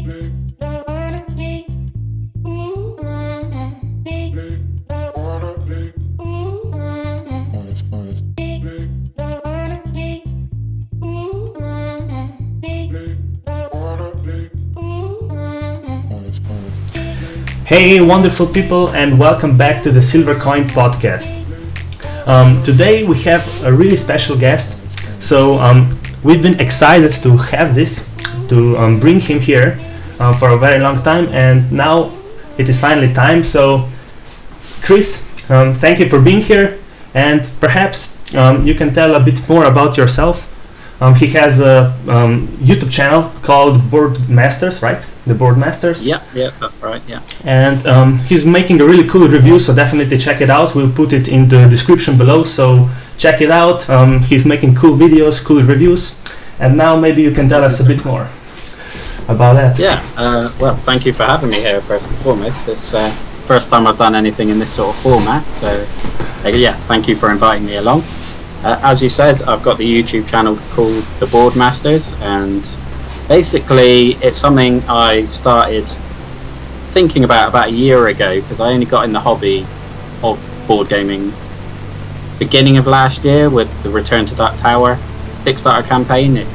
Hey, wonderful people, and welcome back to the Silver Coin Podcast. Today we have a really special guest. So we've been excited to have to bring him here for a very long time, and now it is finally time. So, Chris, thank you for being here, and perhaps you can tell a bit more about yourself. He has a YouTube channel called Board Masters, right? The Board Masters. Yeah, that's right. Yeah. And he's making a really cool review, so definitely check it out. We'll put it in the description below, so check it out. He's making cool videos, cool reviews, and now maybe you can tell us a bit more about that. Yeah. Well, thank you for having me here. First and foremost, it's first time I've done anything in this sort of format, so yeah, thank you for inviting me along. As you said, I've got the YouTube channel called The Board Masters, and basically it's something I started thinking about a year ago, because I only got in the hobby of board gaming beginning of last year with the Return to Dark Tower Kickstarter campaign.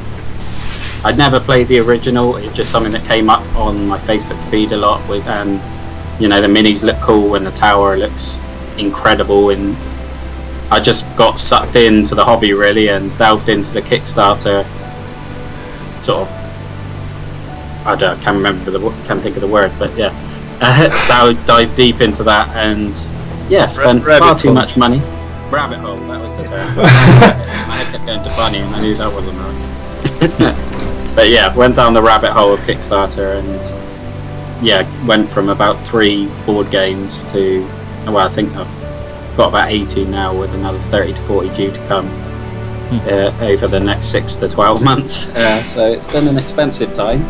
I'd never played the original. It's just something that came up on my Facebook feed a lot with, the minis look cool and the tower looks incredible, and I just got sucked into the hobby really and delved into the Kickstarter sort of, can't think of the word, but yeah, dive deep into that, and yeah, spent far too much money. Rabbit hole, that was the term. I kept going to bunny and I knew that wasn't right. But yeah, went down the rabbit hole of Kickstarter, and yeah, went from about 3 board games to, well, I think I've got about 80 now, with another 30 to 40 due to come over the next 6 to 12 months. So it's been an expensive time,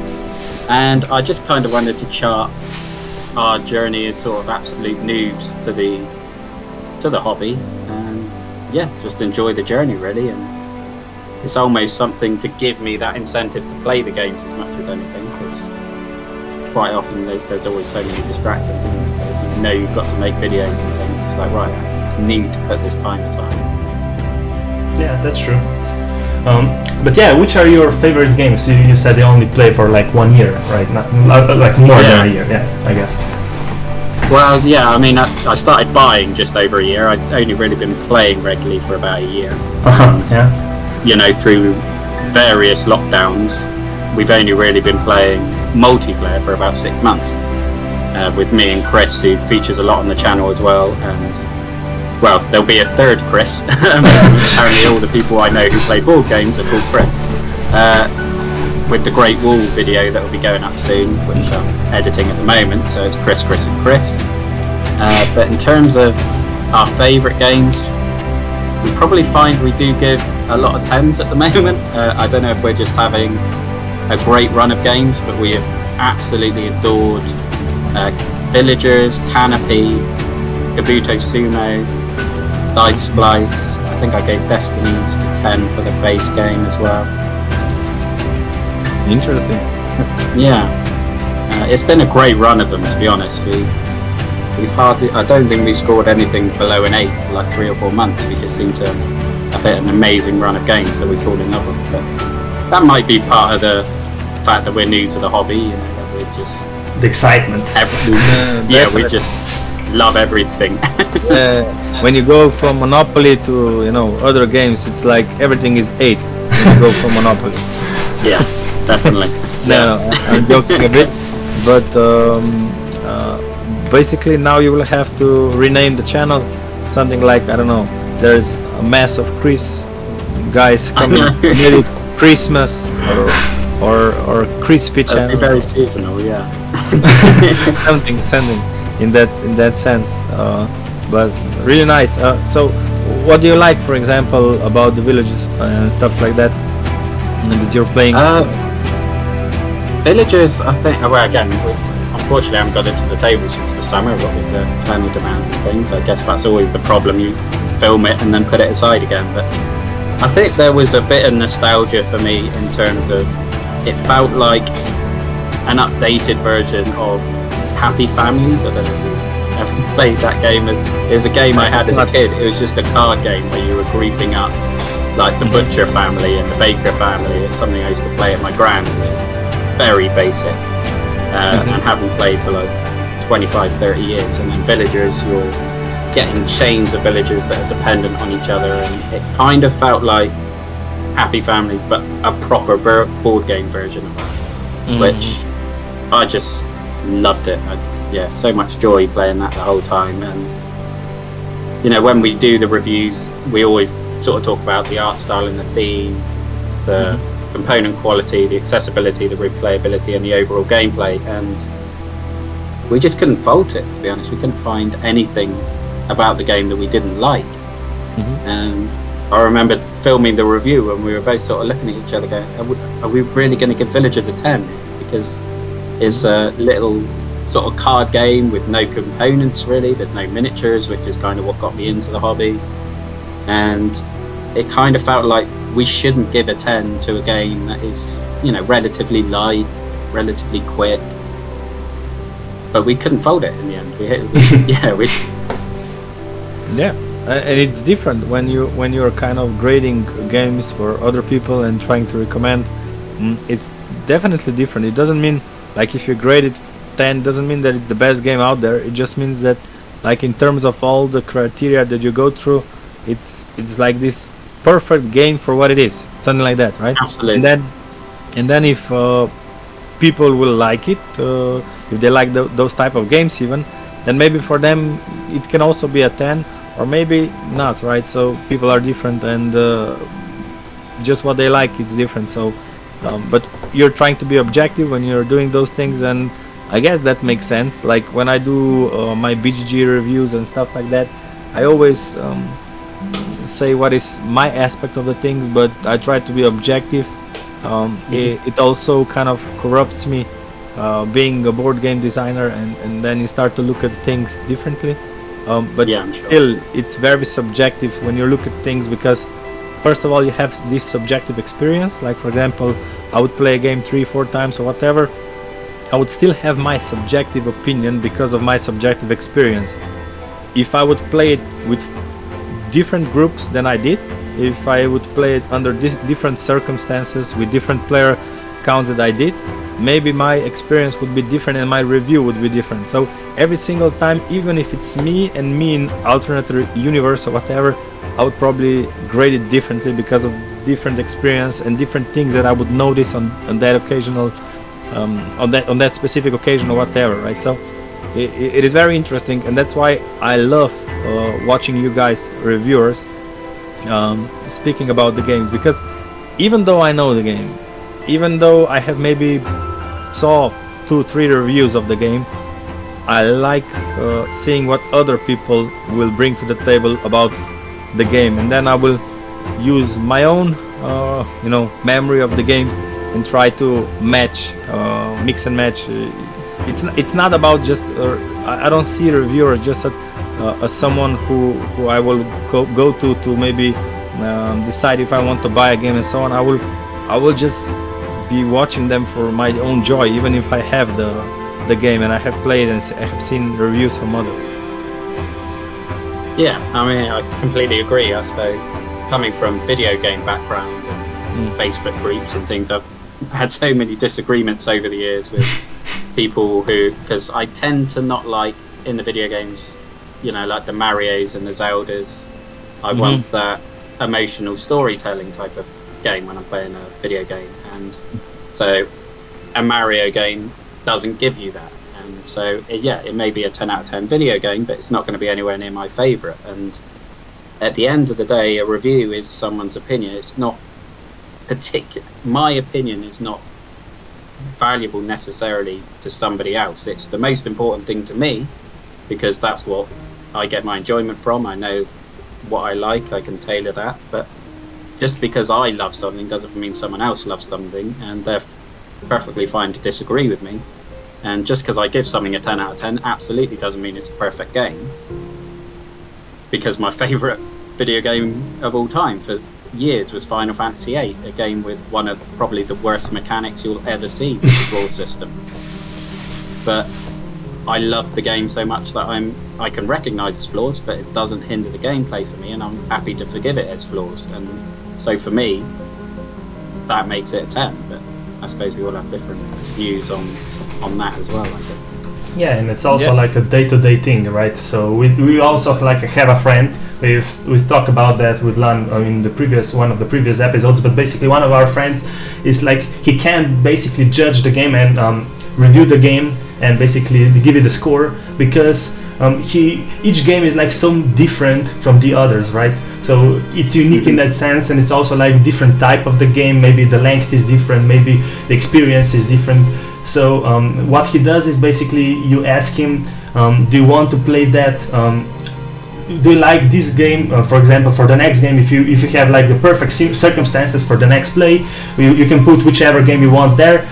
and I just kind of wanted to chart our journey as sort of absolute noobs to the hobby, and yeah, just enjoy the journey really. And it's almost something to give me that incentive to play the games as much as anything, because quite often there's always so many distractions, and if you know you've got to make videos and things, it's like, right, I need to put this time aside. Yeah, that's true. But yeah, which are your favorite games? You said you only play for like 1 year, right? Not like more than a year, yeah, I guess. Well, yeah, I mean, I started buying just over a year. I'd only really been playing regularly for about a year. Yeah. Through various lockdowns, we've only really been playing multiplayer for about 6 months, with me and Chris, who features a lot on the channel as well, and well, there'll be a third Chris. Apparently all the people I know who play board games are called Chris, with the Great Wall video that will be going up soon, which I'm editing at the moment, so it's Chris and Chris. But in terms of our favourite games, we probably find we do give a lot of 10s at the moment. I don't know if we're just having a great run of games, but we have absolutely adored Villagers, Canopy, Kabuto Sumo, Dice Splice. I think I gave Destinies a 10 for the base game as well. Interesting. Yeah, it's been a great run of them, to be honest. I don't think we scored anything below an 8 for like 3 or 4 months. We just seem to have hit an amazing run of games that we fall in love with. But that might be part of the fact that we're new to the hobby, that we're just... The excitement. We just love everything. When you go from Monopoly to, other games, it's like everything is 8 when you go from Monopoly. Yeah, definitely. No, I'm joking a bit, but basically now you will have to rename the channel something like, I don't know, there's a mass of Chris guys coming, maybe Christmas or crispy channel. It'll be very seasonal, yeah. something in that sense, but really nice. So what do you like, for example, about the villages and stuff like that you're playing? Villagers, I think, well, again, unfortunately I haven't got into the table since the summer, what with the planning demands and things. I guess that's always the problem, you film it and then put it aside again. But I think there was a bit of nostalgia for me in terms of, it felt like an updated version of Happy Families. I don't know if you ever played that game. It was a game I had as a kid. It was just a card game where you were grouping up like the butcher family and the baker family. It's something I used to play at my grand's. Very basic, and haven't played for like 25, 30 years. And then villagers, you're getting chains of villagers that are dependent on each other, and it kind of felt like Happy Families, but a proper board game version of it, which I just loved it. So much joy playing that the whole time. And you know, when we do the reviews, we always sort of talk about the art style and the theme, the component quality, the accessibility, the replayability, and the overall gameplay. And we just couldn't fault it, to be honest. We couldn't find anything about the game that we didn't like. And I remember filming the review and we were both sort of looking at each other going, are we really going to give Villagers a 10? Because it's a little sort of card game with no components really. There's no miniatures, which is kind of what got me into the hobby. And it kind of felt like we shouldn't give a 10 to a game that is, you know, relatively light, relatively quick. But we couldn't fold it in the end. And it's different when you're kind of grading games for other people and trying to recommend. It's definitely different. It doesn't mean like if you grade it 10 doesn't mean that it's the best game out there. It just means that like in terms of all the criteria that you go through, it's like this perfect game for what it is, something like that, right? Absolutely. And then if people will like it, if they like those type of games even, then maybe for them it can also be a 10, or maybe not, right? So people are different, and just what they like is different. So but you're trying to be objective when you're doing those things, and I guess that makes sense. Like when I do my BGG reviews and stuff like that, I always say what is my aspect of the things, but I try to be objective. It also kind of corrupts me being a board game designer, and then you start to look at things differently. But I'm sure. Still, it's very subjective when you look at things, because first of all you have this subjective experience. Like for example, I would play a game 3-4 times or whatever, I would still have my subjective opinion because of my subjective experience. If I would play it with different groups than I did, if I would play it under different circumstances with different player counts that I did, maybe my experience would be different and my review would be different. So every single time, even if it's me in alternate universe or whatever, I would probably grade it differently because of different experience and different things that I would notice on that occasional on that specific occasion or whatever, right? So it is very interesting, and that's why I love watching you guys reviewers speaking about the games, because even though I know the game, even though I have maybe saw 2-3 reviews of the game, I like seeing what other people will bring to the table about the game, and then I will use my own memory of the game and try to match, mix and match. It's not about just I don't see reviewers just as someone who I will go to maybe decide if I want to buy a game and so on. I will just be watching them for my own joy, even if I have the game and I have played and I have seen reviews from others. Yeah, I mean, I completely agree. I suppose coming from video game background and Facebook groups and things, I've had so many disagreements over the years with people who, because I tend to not like in the video games, like the Marios and the Zeldas. I want that emotional storytelling type of game when I'm playing a video game, and so a Mario game doesn't give you that. And so it may be a 10 out of 10 video game, but it's not going to be anywhere near my favorite. And at the end of the day, a review is someone's opinion. It's not particular. My opinion is not valuable necessarily to somebody else. It's the most important thing to me, because that's what I get my enjoyment from. I know what I like, I can tailor that. But just because I love something doesn't mean someone else loves something, and they're perfectly fine to disagree with me. And just because I give something a 10 out of 10 absolutely doesn't mean it's a perfect game. Because my favourite video game of all time for years was Final Fantasy VIII, a game with one of probably the worst mechanics you'll ever see with the draw system. but I love the game so much that I can recognise its flaws, but it doesn't hinder the gameplay for me, and I'm happy to forgive it its flaws. And so for me, that makes it a 10. But I suppose we all have different views on that as well, I guess. Yeah, and it's also like a day-to-day thing, right? So we also like have a friend. We talk about that with Lan in one of the previous episodes. But basically, one of our friends is like he can't basically judge the game and review the game and basically give it a score because each game is like so different from the others, right? So it's unique in that sense, and it's also like different type of the game. Maybe the length is different, maybe the experience is different. So what he does is basically you ask him, do you want to play that? Do you like this game? For example, for the next game, if you have like the perfect circumstances for the next play, you can put whichever game you want there.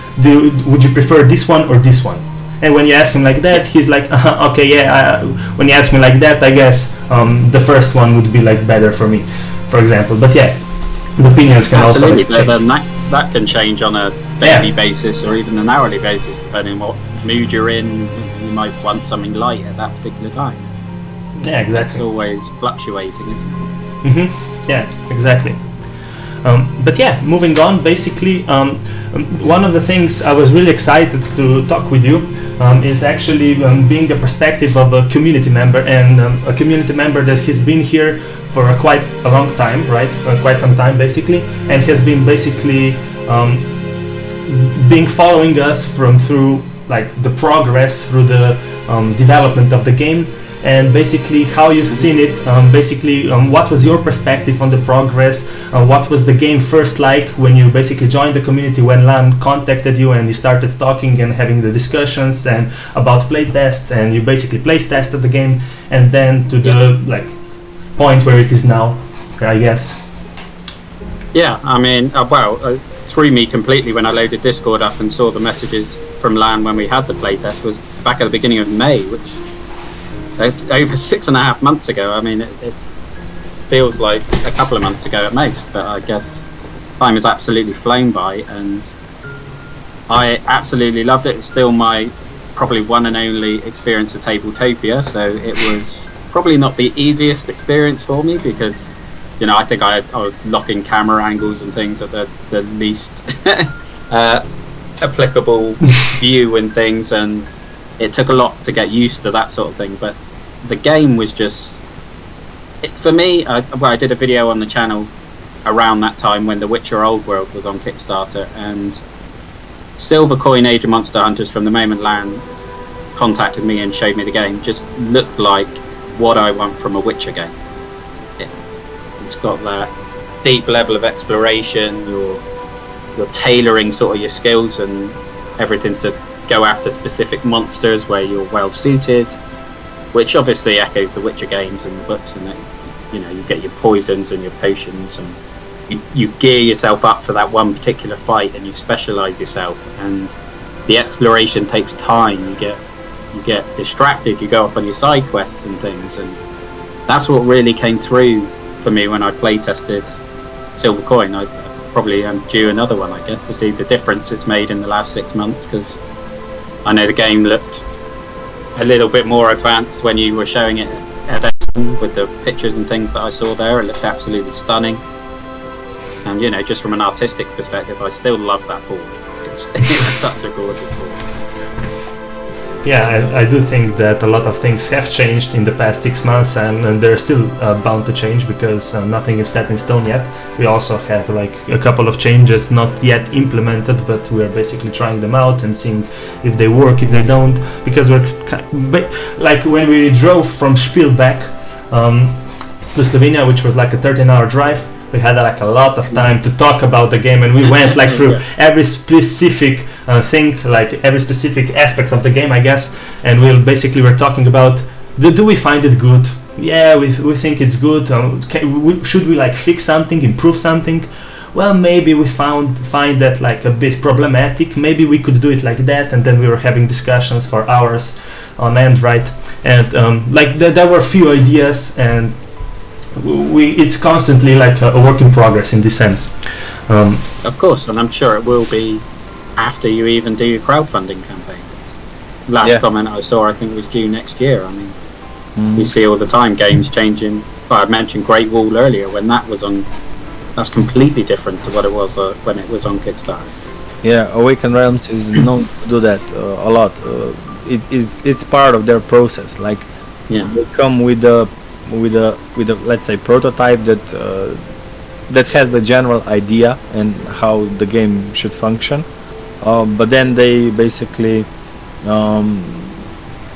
Would you prefer this one or this one? And when you ask him like that, he's like, okay, yeah. When you ask me like that, I guess the first one would be like better for me, for example. But yeah, the opinions can also like, change. That can change on a daily basis or even an hourly basis, depending on what mood you're in. You might want something light at that particular time. Yeah, exactly. It's always fluctuating, isn't it? Mm-hmm. Yeah, exactly. But yeah, moving on, basically, one of the things I was really excited to talk with you is actually being the perspective of a community member, and a community member that has been here for quite a long time, right? Quite some time, basically, and has been basically being following us through like the progress through the development of the game. And basically how you've seen it, what was your perspective on the progress, what was the game first like when you basically joined the community, when Lan contacted you and you started talking and having the discussions and about playtest, and you basically playtested the game, and then to the like point where it is now, I guess. Yeah, I mean, threw me completely when I loaded Discord up and saw the messages from Lan when we had the playtest was back at the beginning of May, which over 6.5 months ago. I mean, it feels like a couple of months ago at most, but I guess time has absolutely flown by, and I absolutely loved it. It's still my probably one and only experience of Tabletopia, so it was probably not the easiest experience for me because, you know, I think I was locking camera angles and things at the least applicable view and things, and it took a lot to get used to that sort of thing. But the game was just, for me, I did a video on the channel around that time when The Witcher Old World was on Kickstarter, and Silver Coin Age of Monster Hunters, from the moment Lan contacted me and showed me the game, just looked like what I want from a Witcher game. It's got that deep level of exploration, you're tailoring sort of your skills and everything to go after specific monsters where you're well suited, which obviously echoes the Witcher games and the books, and you know, you get your poisons and your potions, and you gear yourself up for that one particular fight, and you specialize yourself, and the exploration takes time. You get distracted, you go off on your side quests and things, and that's what really came through for me when I play tested Silver Coin. I probably am due another one, I guess, to see the difference it's made in the last 6 months, because I know the game looked a little bit more advanced when you were showing it at Essen with the pictures and things that I saw there. It looked absolutely stunning, and you know, just from an artistic perspective, I still love that board. It's such a gorgeous board. Yeah, I do think that a lot of things have changed in the past 6 months, and they're still bound to change, because nothing is set in stone yet. We also have like a couple of changes not yet implemented, but we're basically trying them out and seeing if they work, if they don't, because we're like when we drove from Spiel back to Slovenia, which was like a 13-hour drive, we had like a lot of time to talk about the game, and we went like through every specific thing, like every specific aspect of the game, I guess, and we're talking about, do we find it good? Yeah, we think it's good. Should we like fix something, improve something? Well, maybe we find that like a bit problematic. Maybe we could do it like that, and then we were having discussions for hours on end, right? And like there were a few ideas, and it's constantly like a work in progress in this sense. Of course, and I'm sure it will be after you even do your crowdfunding campaign. last comment I saw, I think, was due next year. I mean, we see all the time games changing. Well, I mentioned Great Wall earlier. When that was on, that's completely different to what it was when it was on Kickstarter. Yeah, Awakened Realms is known to do that a lot. It's part of their process. Like, they come with a let's say prototype that has the general idea and how the game should function, but then they basically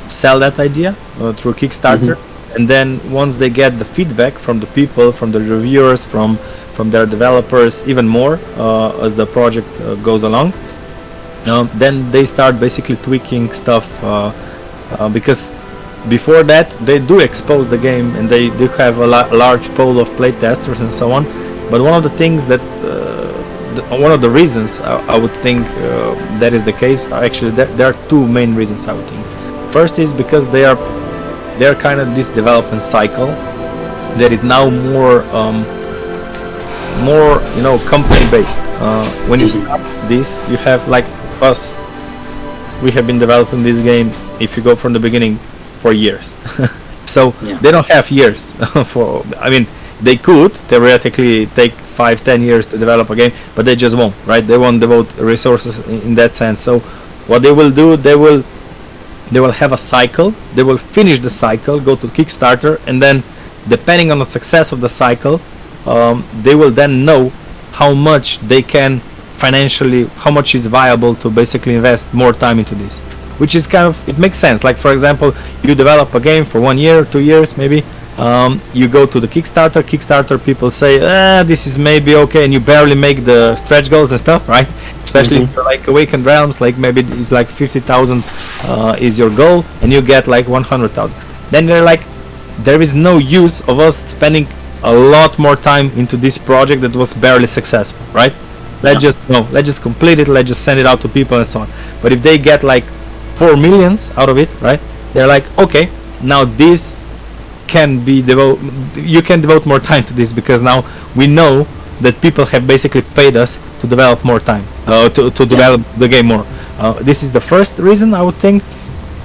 sell that idea through Kickstarter, and then once they get the feedback from the people, from the reviewers, from their developers, even more as the project goes along, then they start basically tweaking stuff, because before that they do expose the game and they do have a large pool of playtesters and so on. But one of the things that one of the reasons I would think that is the case, actually there are two main reasons I would think. First is because they are kind of this development cycle that is now more company based. When you start this, you have like us, we have been developing this game, if you go from the beginning, for years. So they don't have years for, I mean, they could theoretically take 5-10 years to develop a game, but they just won't, right? They won't devote resources in that sense. So what they will do, they will have a cycle, they will finish the cycle, go to Kickstarter, and then depending on the success of the cycle, they will then know how much they can financially, how much is viable to basically invest more time into this, which is kind of, it makes sense. Like, for example, you develop a game for 1 year, 2 years maybe, you go to the Kickstarter, people say, this is maybe okay, and you barely make the stretch goals and stuff, right? Especially if you're like Awakened Realms, like maybe it's like 50,000 is your goal, and you get like 100,000. Then you're like, there is no use of us spending a lot more time into this project that was barely successful, right? Let's just complete it, let's just send it out to people and so on. But if they get like 4 millions out of it, right? They're like, okay, now this can be you can devote more time to this, because now we know that people have basically paid us to develop more time, to develop the game more. This is the first reason I would think,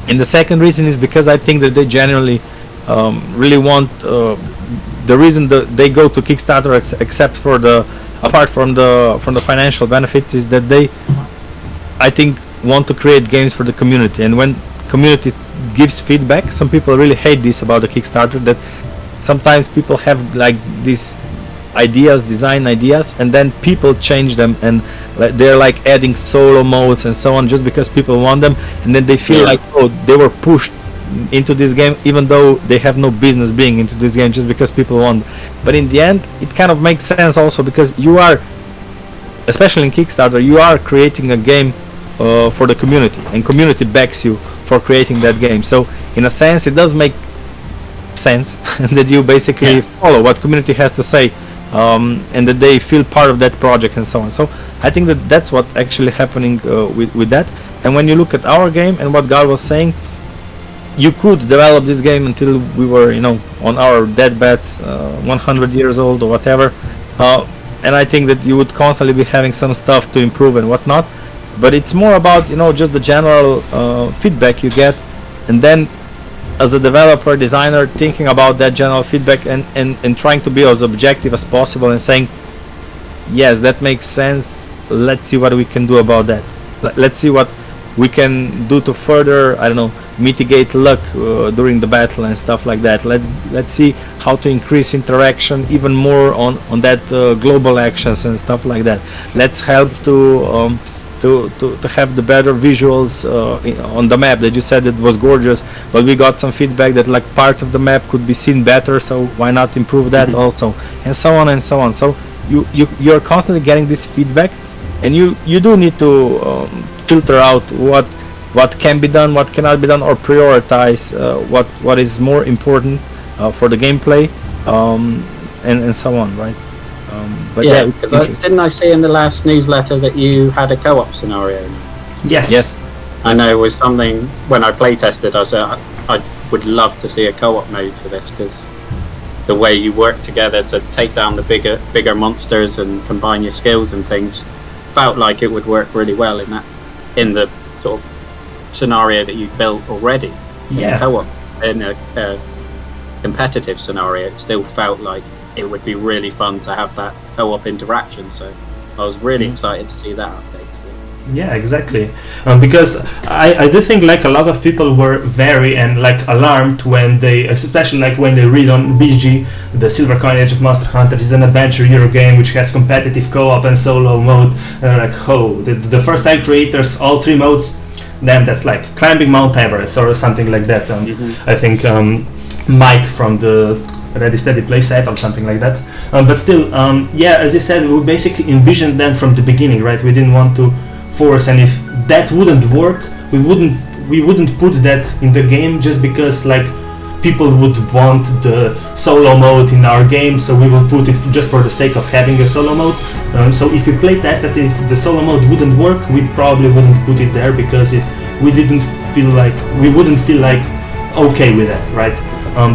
and the second reason is because I think that they genuinely really want, the reason that they go to Kickstarter, except for apart from the financial benefits, is that they, I think, want to create games for the community. And when community gives feedback, some people really hate this about the Kickstarter, that sometimes people have like these ideas, design ideas, and then people change them, and they're like adding solo modes and so on just because people want them, and then they feel like, oh, they were pushed into this game even though they have no business being into this game, just because people want. But in the end, it kind of makes sense also, because you are, especially in Kickstarter, you are creating a game for the community, and community backs you for creating that game. So in a sense, it does make sense that you basically follow what community has to say, and that they feel part of that project and so on. So I think that that's what actually happening with that. And when you look at our game and what Gal was saying, you could develop this game until we were, on our deathbeds, 100 years old or whatever, and I think that you would constantly be having some stuff to improve and whatnot. But it's more about, just the general feedback you get, and then as a developer, designer, thinking about that general feedback and trying to be as objective as possible and saying, yes, that makes sense, let's see what we can do about that. Let's see what we can do to further, I don't know, mitigate luck during the battle and stuff like that. Let's see how to increase interaction even more on that global actions and stuff like that. Let's help to have the better visuals on the map that you said it was gorgeous, but we got some feedback that like parts of the map could be seen better, so why not improve that also, and so on and so on. So you're constantly getting this feedback, and you do need to filter out what can be done, what cannot be done, or prioritize what is more important for the gameplay, and so on, right? But because didn't I see in the last newsletter that you had a co-op scenario? Yes. I know it was something, when I play tested, I said I would love to see a co-op mode for this, because the way you work together to take down the bigger monsters and combine your skills and things felt like it would work really well in the sort of scenario that you've built already. Yeah. In co-op, in a competitive scenario, it still felt like it would be really fun to have that co-op interaction. So I was really excited to see that update. Yeah, exactly. Because I do think like a lot of people were very and like alarmed when they, especially like when they read on BG, the Silver Coin Age of Monster Hunter is an adventure Euro game which has competitive co-op and solo mode. And they're like, oh, the first time creators, all 3 modes, then that's like climbing Mount Everest or something like that. I think Mike from the Ready Steady Play site or something like that. But still, yeah, as you said, we basically envisioned them from the beginning, right? We didn't want to force, and if that wouldn't work, we wouldn't put that in the game just because like people would want the solo mode in our game, so we will put it just for the sake of having a solo mode. So if we play test that if the solo mode wouldn't work, we probably wouldn't put it there because we wouldn't feel like okay with that, right?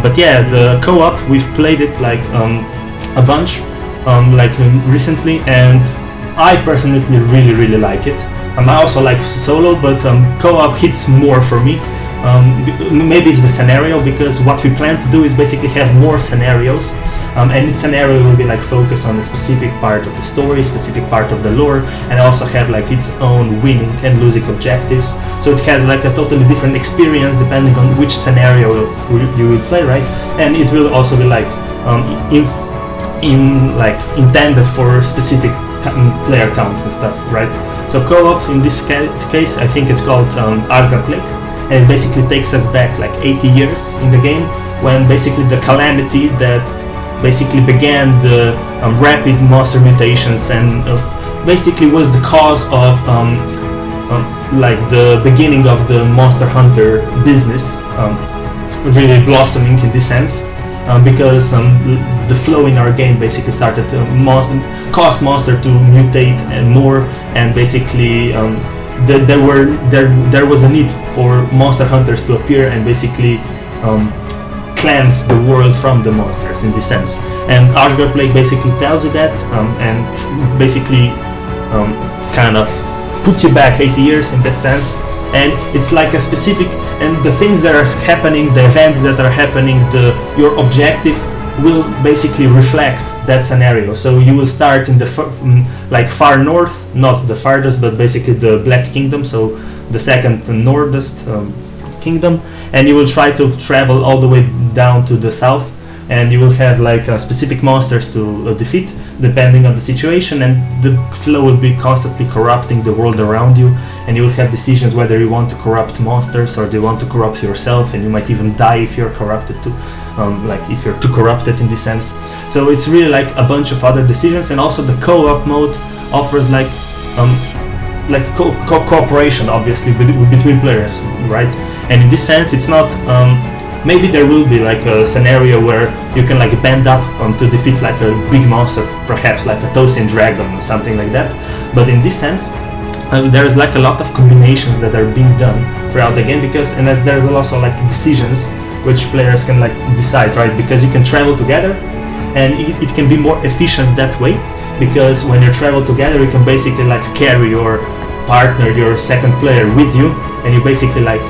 But yeah, the co-op, we've played it like a bunch recently, and I personally really like it. I also like solo, but co-op hits more for me. Maybe it's the scenario, because what we plan to do is basically have more scenarios, and each scenario will be like focused on a specific part of the story, specific part of the lore, and also have like its own winning and losing objectives. So it has like a totally different experience depending on which scenario you will play, right? And it will also be like intended for specific player counts and stuff, right? So co-op in this case, I think it's called Arga Plague, and it basically takes us back like 80 years in the game, when basically the calamity that basically began the rapid monster mutations and basically was the cause of like the beginning of the Monster Hunter business really blossoming in this sense. Because the flow in our game basically started to cause monster to mutate and more, and basically there was a need for monster hunters to appear and basically cleanse the world from the monsters in this sense. And Arga Plague basically tells you that, and basically kind of puts you back 80 years in that sense. And it's like a specific, and the things that are happening, the events that are happening, your objective will basically reflect that scenario. So you will start in the far north, not the farthest, but basically the Black Kingdom, so the second northest kingdom, and you will try to travel all the way down to the south, and you will have like specific monsters to defeat depending on the situation, and the flow will be constantly corrupting the world around you, and you will have decisions whether you want to corrupt monsters or do you want to corrupt yourself, and you might even die if you're corrupted too, like if you're too corrupted in this sense. So it's really like a bunch of other decisions, and also the co-op mode offers like cooperation obviously between players, right? And in this sense it's not maybe there will be like a scenario where you can like band up to defeat like a big monster, perhaps like a Tosin dragon or something like that. But in this sense, there's like a lot of combinations that are being done throughout the game, because there's also like decisions which players can like decide, right? Because you can travel together, and it can be more efficient that way, because when you travel together, you can basically like carry your partner, your second player with you, and you basically like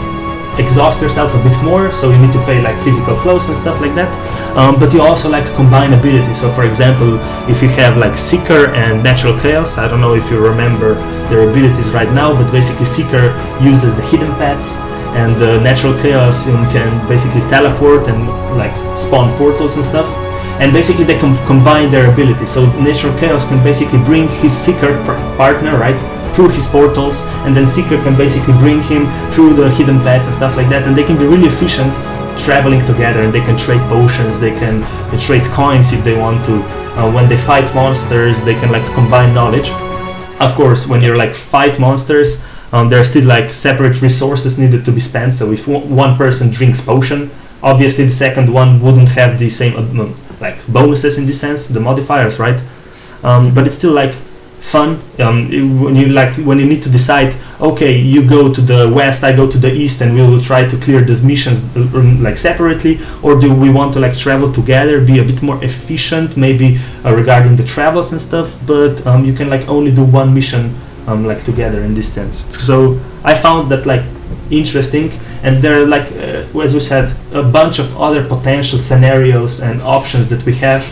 exhaust yourself a bit more, so you need to pay like physical flows and stuff like that. But you also like combine abilities. So for example, if you have like Seeker and Natural Chaos, I don't know if you remember their abilities right now, but basically Seeker uses the hidden paths, and the Natural Chaos can basically teleport and like spawn portals and stuff. And basically they combine their abilities. So Natural Chaos can basically bring his Seeker partner, right, through his portals, and then Seeker can basically bring him through the hidden paths and stuff like that, and they can be really efficient traveling together, and they can trade potions, they can trade coins if they want to. When they fight monsters, they can like combine knowledge. Of course, when you're like fight monsters, there are still like separate resources needed to be spent. So if one person drinks potion, obviously the second one wouldn't have the same like bonuses in this sense, the modifiers, right? But it's still like fun when you need to decide, okay, you go to the west, I go to the east, and we will try to clear these missions like separately, or do we want to like travel together, be a bit more efficient maybe regarding the travels and stuff, but you can like only do one mission like together in this sense. So I found that like interesting, and there are like as we said, a bunch of other potential scenarios and options that we have,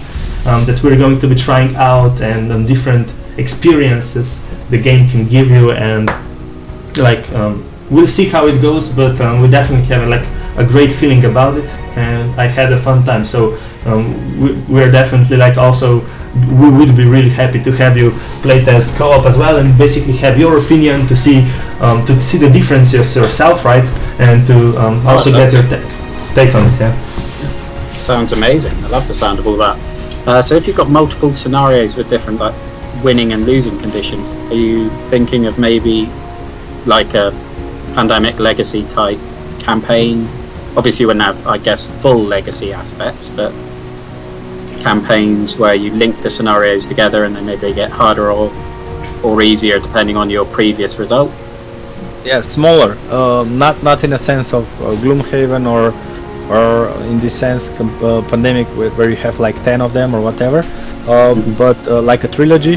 that we're going to be trying out, and different experiences the game can give you, and like we'll see how it goes, but we definitely have like a great feeling about it, and I had a fun time. So we're definitely like also, we would be really happy to have you play test co-op as well, and basically have your opinion to see the differences yourself, right? And to also get your take on it. Yeah. Sounds amazing. I love the sound of all that. So if you've got multiple scenarios with different like winning and losing conditions, are you thinking of maybe like a Pandemic Legacy type campaign? Obviously you wouldn't have, I guess, full legacy aspects, but campaigns where you link the scenarios together and then maybe they get harder or easier depending on your previous result. Yeah, smaller, not in a sense of Gloomhaven or in this sense Pandemic where you have like 10 of them or whatever, but like a trilogy,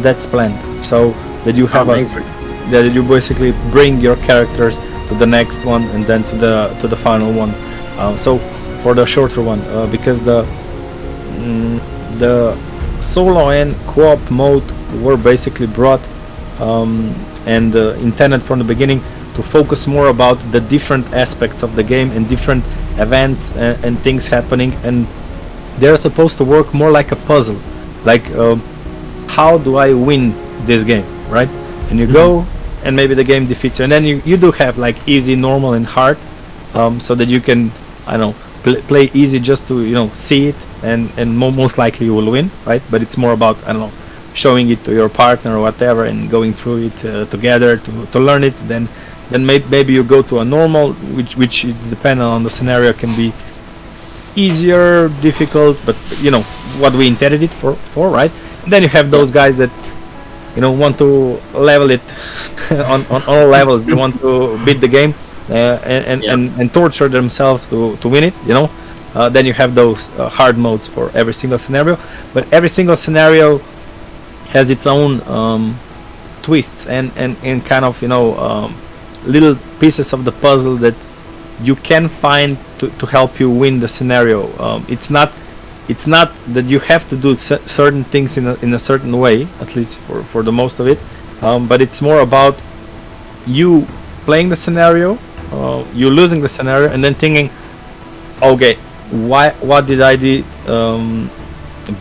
that's planned, so that you have that you basically bring your characters to the next one and then to the final one. So for the shorter one, because the solo and co-op mode were basically brought and intended from the beginning to focus more about the different aspects of the game and different events and things happening, and they're supposed to work more like a puzzle, like how do I win this game, right? And you go and maybe the game defeats you, and then you do have like easy, normal and hard, so that you can, I don't know, play easy just to see it, and most likely you will win, right? But it's more about, I don't know, showing it to your partner or whatever and going through it together to learn it. Then maybe you go to a normal, which is dependent on the scenario, can be easier, difficult, but what we intended it for, right? And then you have those guys that want to level it on all levels. They want to beat the game and torture themselves to win it. Then you have those hard modes for every single scenario, but every single scenario has its own twists and kind of little pieces of the puzzle that you can find to help you win the scenario. It's not that you have to do certain things in a certain way, at least for the most of it, but it's more about you playing the scenario, you losing the scenario, and then thinking, okay, what did I do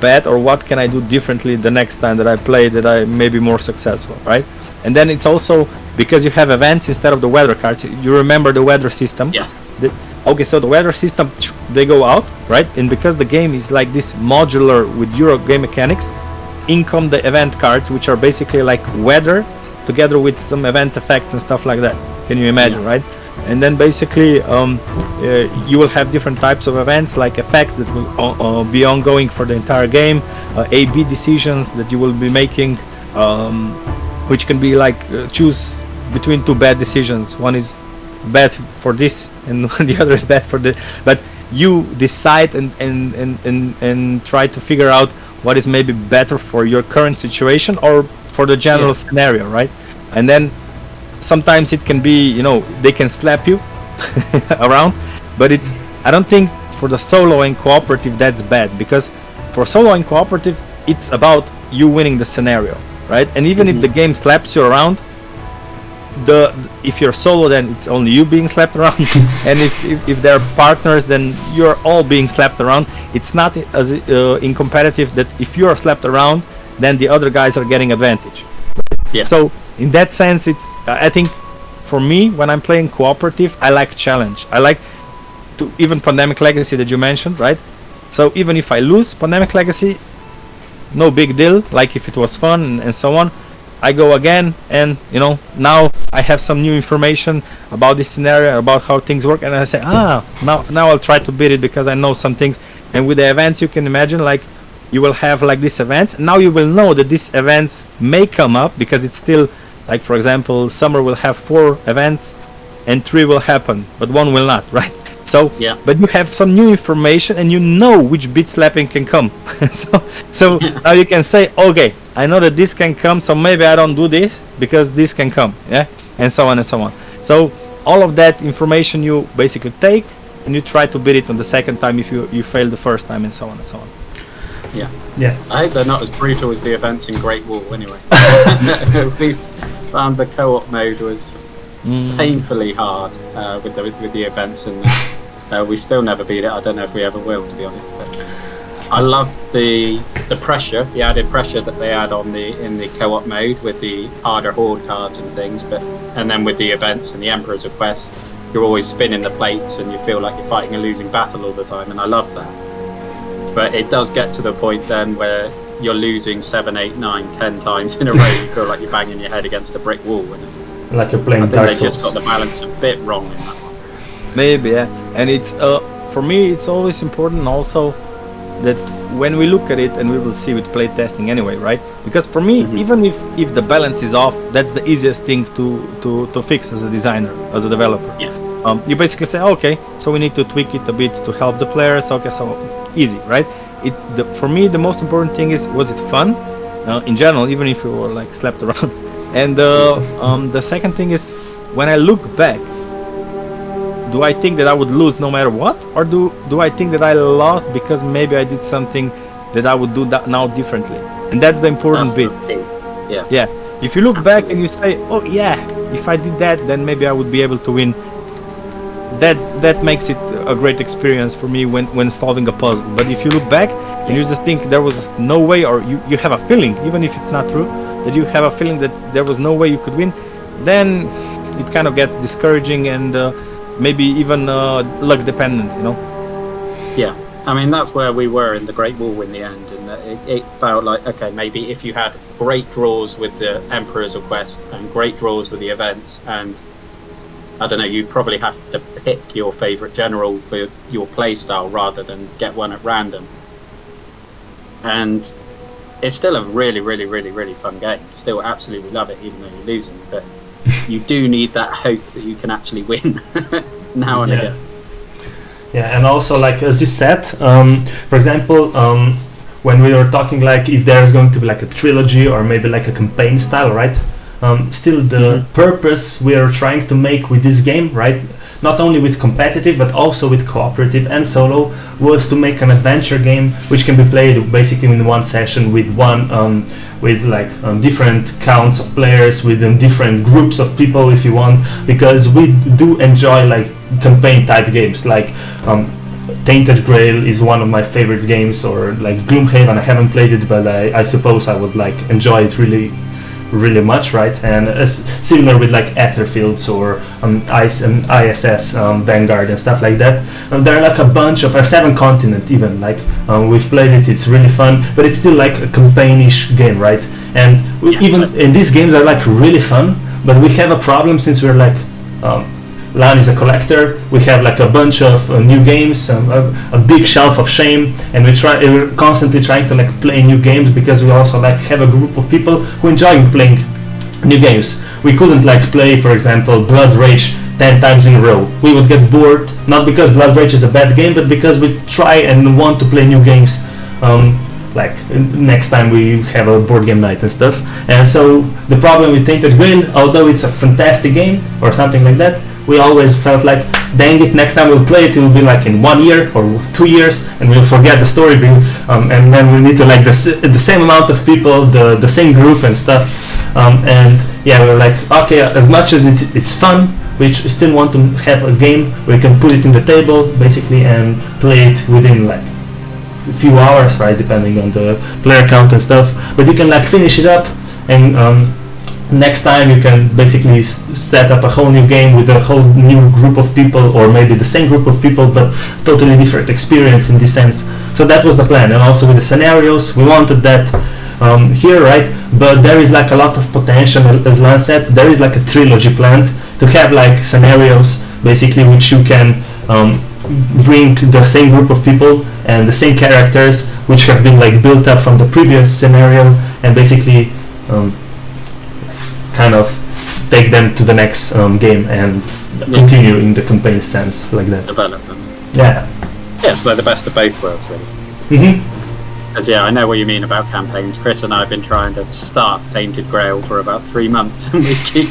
bad, or what can I do differently the next time that I play that I may be more successful, right? And then it's also because you have events instead of the weather cards. You remember the weather system? Yes. Okay, so the weather system, they go out, right? And because the game is like this modular with Euro game mechanics, in come the event cards, which are basically like weather together with some event effects and stuff like that. Can you imagine, right? And then basically you will have different types of events, like effects that will be ongoing for the entire game, A/B decisions that you will be making, which can be like choose between two bad decisions. One is bad for this and the other is bad for the, but you decide and try to figure out what is maybe better for your current situation or for the general scenario, right? And then sometimes it can be, they can slap you around, but I don't think for the solo and cooperative that's bad, because for solo and cooperative it's about you winning the scenario, right? And even if the game slaps you around, if you're solo, then it's only you being slapped around, and if they're partners, then you're all being slapped around. It's not as in competitive that if you are slapped around, then the other guys are getting advantage. Yeah. So in that sense, I think for me, when I'm playing cooperative, I like challenge. I like to, even Pandemic Legacy that you mentioned, right? So even if I lose Pandemic Legacy, no big deal. Like if it was fun and so on, I go again, and now I have some new information about this scenario, about how things work, and I say, now I'll try to beat it because I know some things. And with the events, you can imagine, like, you will have like these events. Now you will know that these events may come up because it's still, like, for example, summer will have 4 events and 3 will happen, but 1 will not, right? So but you have some new information and you know which beat slapping can come. so now you can say, okay, I know that this can come, so maybe I don't do this because this can come. and so on and so on. So all of that information you basically take, and you try to beat it on the second time if you fail the first time, and so on and so on. Yeah. Yeah. I hope they're not as brutal as the events in Great Wall anyway. We found the co-op mode was painfully hard with the events, and we still never beat it. I don't know if we ever will, to be honest. But I loved the pressure, the added pressure that they had in the co-op mode with the harder horde cards and things. And then with the events and the Emperor's Request, you're always spinning the plates and you feel like you're fighting a losing battle all the time, and I love that. But it does get to the point then where you're losing 7, 8, 9, 10 times in a row. You feel like you're banging your head against a brick wall. And like you're playing I think Dark they Souls. just got the balance a bit wrong in that one. Maybe, yeah. And it's for me, it's always important also that when we look at it, and we will see with playtesting anyway, right? Because for me, even if the balance is off, that's the easiest thing to fix as a designer, as a developer. Yeah. You basically say, okay, so we need to tweak it a bit to help the players. Okay, so easy, right? For me, the most important thing is, was it fun? In general, even if you were like slapped around. And the second thing is, when I look back, do I think that I would lose no matter what, or do I think that I lost because maybe I did something that I would do that now differently? And that's the important bit. Yeah. Yeah. If you look back and you say, oh yeah, if I did that, then maybe I would be able to win. That makes it a great experience for me when solving a puzzle. But if you look back and you just think there was no way, or you have a feeling, even if it's not true, that you have a feeling that there was no way you could win, then it kind of gets discouraging and maybe even luck dependent, you know? Yeah. I mean, that's where we were in the Great Wall in the end, and it felt like, okay, maybe if you had great draws with the Emperor's Request and great draws with the events, and I don't know, you probably have to pick your favourite general for your playstyle rather than get one at random. And it's still a really, really, really, really fun game. Still absolutely love it, even though you're losing. But you do need that hope that you can actually win now and again. Yeah, and also, like as you said, for example, when we were talking like if there's going to be like a trilogy or maybe like a campaign style, right? Still the purpose we are trying to make with this game, right, not only with competitive but also with cooperative and solo, was to make an adventure game which can be played basically in one session with different counts of players, within different groups of people if you want, because we do enjoy like campaign type games like Tainted Grail is one of my favorite games, or like Gloomhaven. I haven't played it, but I suppose I would like enjoy it really much, right? And it's similar with like Aetherfields or ISS Vanguard and stuff like that. There are like a bunch of 7 Continent even, like we've played it, it's really fun, but it's still like a campaign-ish game, right? And even in these games are like really fun, but we have a problem since we're like Lan is a collector. We have like a bunch of new games, a big shelf of shame, and we're constantly trying to like play new games because we also like have a group of people who enjoy playing new games. We couldn't like play, for example, Blood Rage 10 times in a row. We would get bored, not because Blood Rage is a bad game, but because we try and want to play new games. Like next time we have a board game night and stuff. And so the problem with Tainted Grail, although it's a fantastic game or something like that, we always felt like, dang it, next time we'll play it, it'll be like in 1 year or 2 years, and we'll forget the story, and then we need to like the same amount of people, the same group and stuff. And yeah, we're like, okay, as much as it's fun, we still want to have a game where we can put it in the table basically and play it within like a few hours, right, depending on the player count and stuff. But you can like finish it up, and next time you can basically set up a whole new game with a whole new group of people, or maybe the same group of people but totally different experience in this sense. So that was the plan, and also with the scenarios we wanted that here, right? But there is like a lot of potential, as Lan said. There is like a trilogy planned to have like scenarios basically which you can bring the same group of people and the same characters which have been like built up from the previous scenario, and basically kind of take them to the next game and continue in the campaign stance like that. Develop them. Yeah. Yeah, so they're the best of both worlds, really. Because I know what you mean about campaigns. Chris and I have been trying to start Tainted Grail for about 3 months, and we keep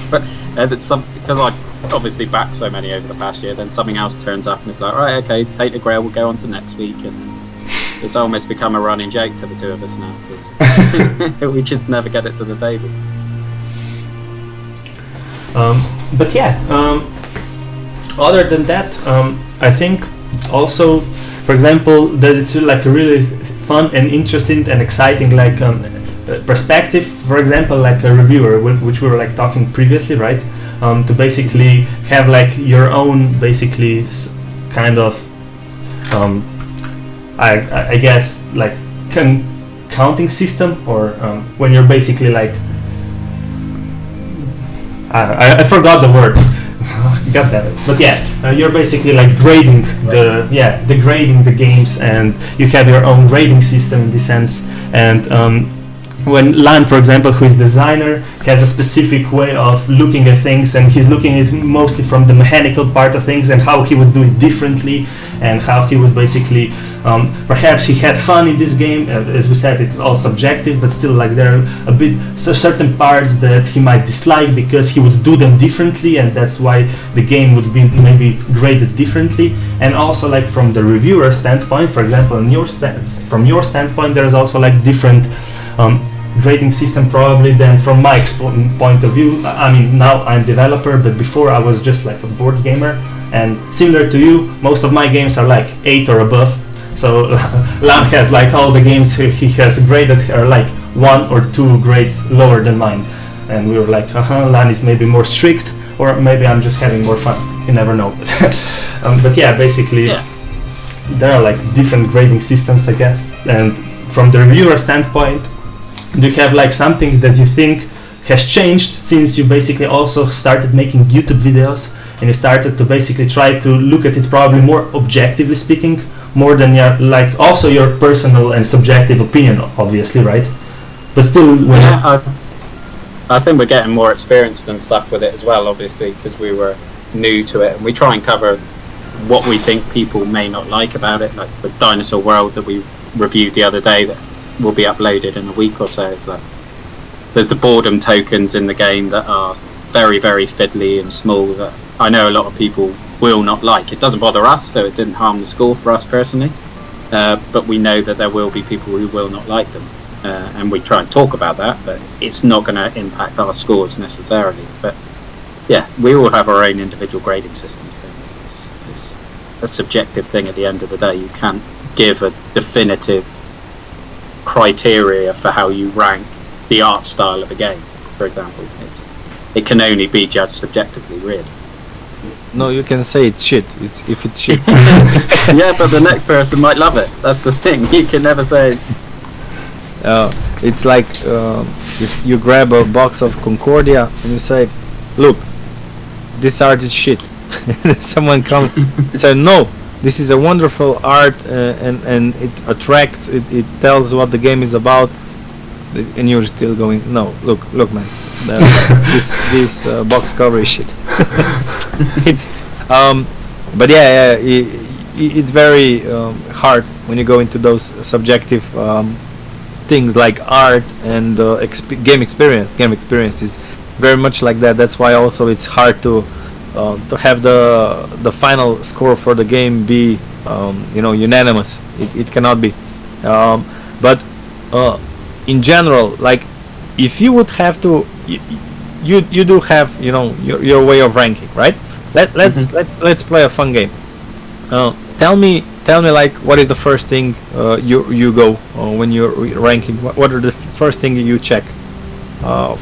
And it's because I obviously backed so many over the past year, then something else turns up and it's like, right, okay, take the Grail, we'll go on to next week, and it's almost become a running joke for the two of us now because we just never get it to the table. But yeah, other than that, I think also, for example, that it's like a really fun and interesting and exciting like perspective. For example, like a reviewer, which we were like talking previously, right? To basically have like your own basically kind of I guess like counting system, or when you're basically like I forgot the word. God damn it. But yeah, you're basically like grading grading the games, and you have your own grading system in this sense. And when Lan, for example, who is designer, has a specific way of looking at things, and he's looking at it mostly from the mechanical part of things and how he would do it differently, and how he would basically perhaps he had fun in this game. As we said, it's all subjective, but still like there are a bit certain parts that he might dislike because he would do them differently, and that's why the game would be maybe graded differently. And also like from the reviewer standpoint, for example, from your standpoint, there's also like different grading system probably than from my point of view. I mean, now I'm developer, but before I was just like a board gamer, and similar to you, most of my games are like 8 or above. So Lan has like all the games he has graded are like 1 or 2 grades lower than mine, and we were like, Lan is maybe more strict, or maybe I'm just having more fun. You never know. But yeah, basically there are like different grading systems, I guess. And from the reviewer standpoint, do you have like something that you think has changed since you basically also started making YouTube videos, and you started to basically try to look at it probably more objectively speaking, more than your like also your personal and subjective opinion, obviously, right? But still, I think we're getting more experienced and stuff with it as well, obviously, because we were new to it, and we try and cover what we think people may not like about it, like the Dinosaur World that we reviewed the other day that will be uploaded in a week or so. It's like there's the boredom tokens in the game that are very, very fiddly and small that I know a lot of people will not like. It doesn't bother us, so it didn't harm the score for us personally, but we know that there will be people who will not like them, and we try and talk about that, but it's not going to impact our scores necessarily. But yeah, we all have our own individual grading systems. It's a subjective thing at the end of the day. You can't give a definitive criteria for how you rank the art style of a game, for example. It can only be judged subjectively, really. No, you can say it's shit. If it's shit. Yeah, but the next person might love it. That's the thing. You can never say. It's like if you grab a box of Concordia and you say, "Look, this art is shit." Someone comes and says, "No, this is a wonderful art, and it attracts. It tells what the game is about," and you're still going, "No, look, man, this box cover is shit." It's but it's very hard when you go into those subjective things like art and game experience. Game experience is very much like that. That's why also it's hard to have the final score for the game be unanimous. It cannot be. But in general, like if you would have to, you do have your way of ranking, right? Let's play a fun game. Tell me like what is the first thing you go when you're ranking? What are the first thing you check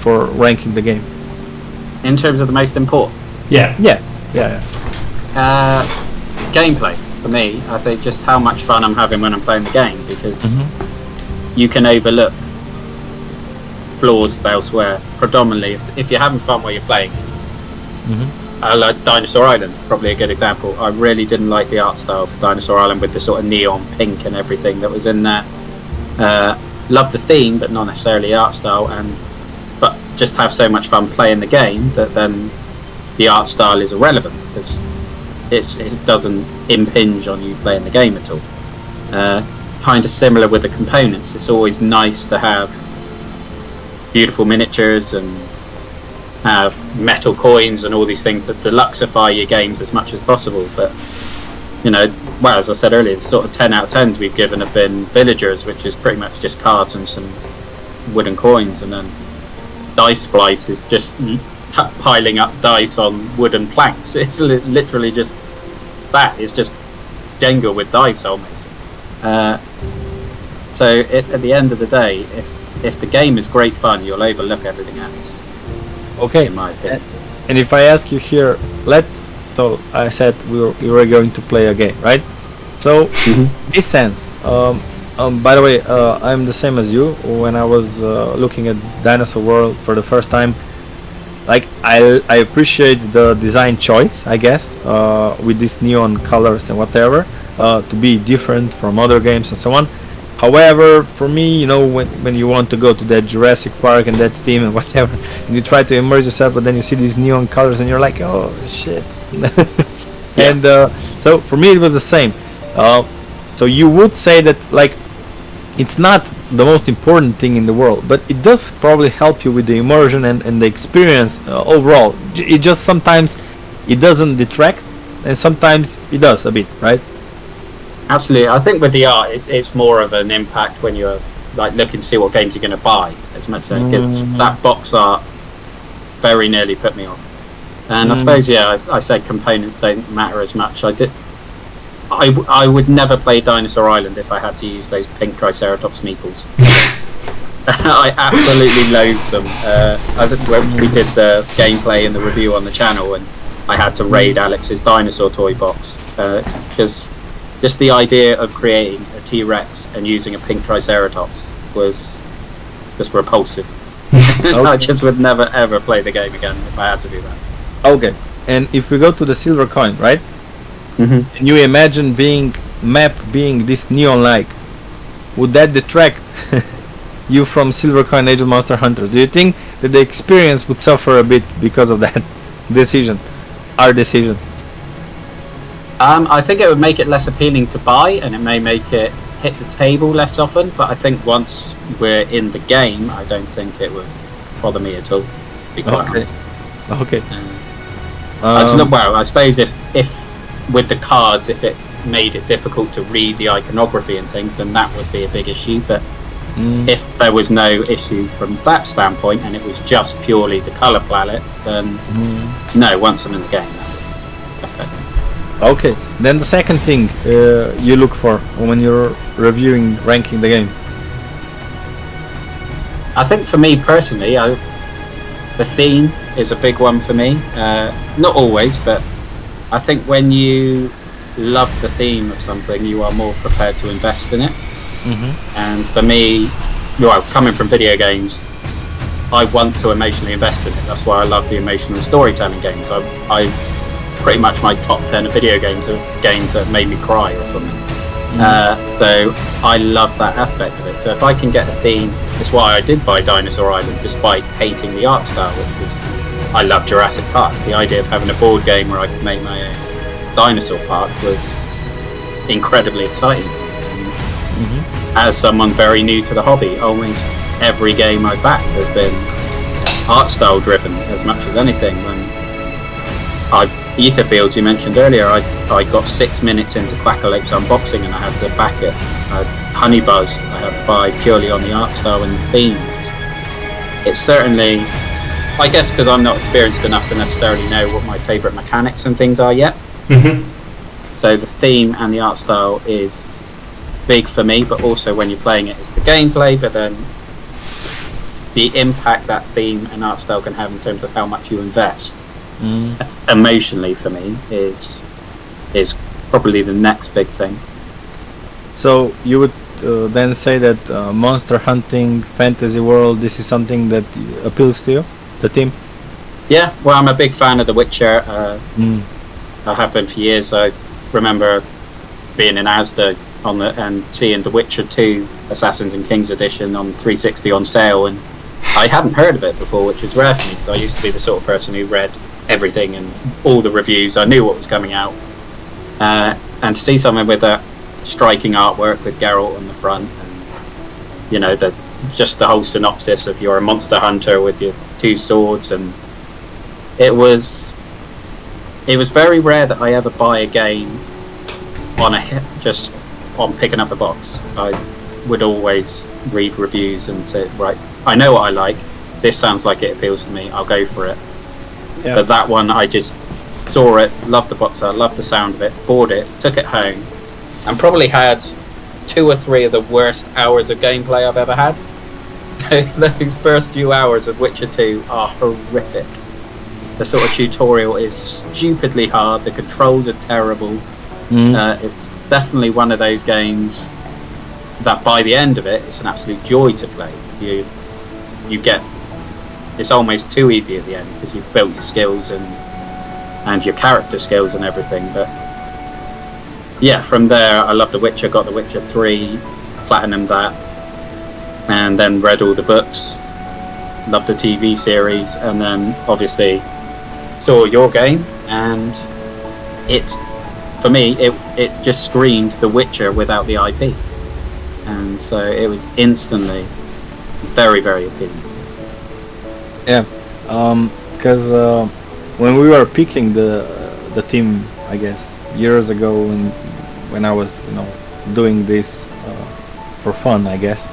for ranking the game? In terms of the most important. Yeah. Gameplay for me. I think just how much fun I'm having when I'm playing the game, because you can overlook flaws elsewhere. Predominantly, if you're having fun while you're playing. I like Dinosaur Island, probably a good example. I really didn't like the art style for Dinosaur Island with the sort of neon pink and everything that was in there. Love the theme, but not necessarily the art style. But just have so much fun playing the game that then the art style is irrelevant because it doesn't impinge on you playing the game at all. Kind of similar with the components. It's always nice to have beautiful miniatures and have metal coins and all these things that deluxify your games as much as possible. But well, as I said earlier, the sort of 10 out of 10s we've given have been villagers, which is pretty much just cards and some wooden coins, and then dice splice is just piling up dice on wooden planks. It's literally just that. It's just Jenga with dice almost. So at the end of the day, if the game is great fun, you'll overlook everything else. Okay. In my opinion. And if I ask you here, so I said we were going to play a game, right? So this sense, by the way, I'm the same as you. When I was looking at Dinosaur World for the first time, like I appreciate the design choice, I guess, with these neon colors and whatever, to be different from other games and so on. However, for me, when you want to go to that Jurassic Park and that theme and whatever, and you try to immerse yourself, but then you see these neon colors and you're like, oh shit. And so for me it was the same. So you would say that, like, it's not the most important thing in the world, but it does probably help you with the immersion and the experience overall. It just sometimes it doesn't detract, and sometimes it does a bit, right? Absolutely. I think with the art, it's more of an impact when you're like looking to see what games you're going to buy, as much as because that box art very nearly put me off. And I suppose, I said components don't matter as much. I would never play Dinosaur Island if I had to use those pink Triceratops meeples. I absolutely loathe them. I think when we did the gameplay and the review on the channel, and I had to raid Alex's dinosaur toy box, because just the idea of creating a T-Rex and using a pink Triceratops was just repulsive. I just would never ever play the game again if I had to do that. Okay, and if we go to the silver coin, right? And you imagine map being this neon-like, would that detract you from silver coin Age of Monster Hunters? Do you think that the experience would suffer a bit because of that our decision? I think it would make it less appealing to buy, and it may make it hit the table less often, but I think once we're in the game, I don't think it would bother me at all, to be quite honest. Okay. Well, I suppose if with the cards, if it made it difficult to read the iconography and things, then that would be a big issue. But if there was no issue from that standpoint and it was just purely the colour palette, then no, once I'm in the game, that would affect me. Okay, then the second thing you look for when you're ranking the game? I think for me personally, the theme is a big one for me. Not always, but I think when you love the theme of something, you are more prepared to invest in it. And for me, coming from video games, I want to emotionally invest in it. That's why I love the emotional storytelling games. I pretty much my top 10 of video games are games that made me cry or something. So I love that aspect of it. So if I can get a theme, that's why I did buy Dinosaur Island despite hating the art style, was because I love Jurassic Park. The idea of having a board game where I could make my own dinosaur park was incredibly exciting for me. As someone very new to the hobby, almost every game I backed has been art style driven as much as anything. When Etherfields, you mentioned earlier, I got 6 minutes into Quackalope's unboxing and I had to back it. Honeybuzz I had to buy purely on the art style and the themes. It's certainly, I guess because I'm not experienced enough to necessarily know what my favourite mechanics and things are yet. So the theme and the art style is big for me, but also when you're playing it, it's the gameplay, but then the impact that theme and art style can have in terms of how much you invest emotionally for me is probably the next big thing. So you would then say that monster hunting, fantasy world, this is something that appeals to you, the theme? Yeah, well, I'm a big fan of The Witcher. I have been for years. I remember being in Asda and seeing The Witcher 2 Assassins and Kings edition on 360 on sale, and I hadn't heard of it before, which was rare for me because I used to be the sort of person who read everything and all the reviews. I knew what was coming out, and to see something with that striking artwork with Geralt on the front, and just the whole synopsis of you're a monster hunter with your 2 swords, and it was very rare that I ever buy a game on just on picking up the box. I would always read reviews and say, right, I know what I like. This sounds like it appeals to me. I'll go for it. Yeah. But that one, I just saw it, loved the box art, loved the sound of it, bought it, took it home, and probably had 2 or 3 of the worst hours of gameplay I've ever had. Those first few hours of Witcher 2 are horrific. The sort of tutorial is stupidly hard. The controls are terrible. It's definitely one of those games that by the end of it, it's an absolute joy to play. You get, it's almost too easy at the end because you've built your skills and your character skills and everything. But yeah, from there, I love The Witcher. Got The Witcher 3, platinum that, and then read all the books. Loved the TV series, and then obviously saw your game, and it's, for me, it just screamed The Witcher without the IP, and so it was instantly very, very appealing. Yeah, because when we were picking the team, I guess years ago, when I was doing this for fun, I guess,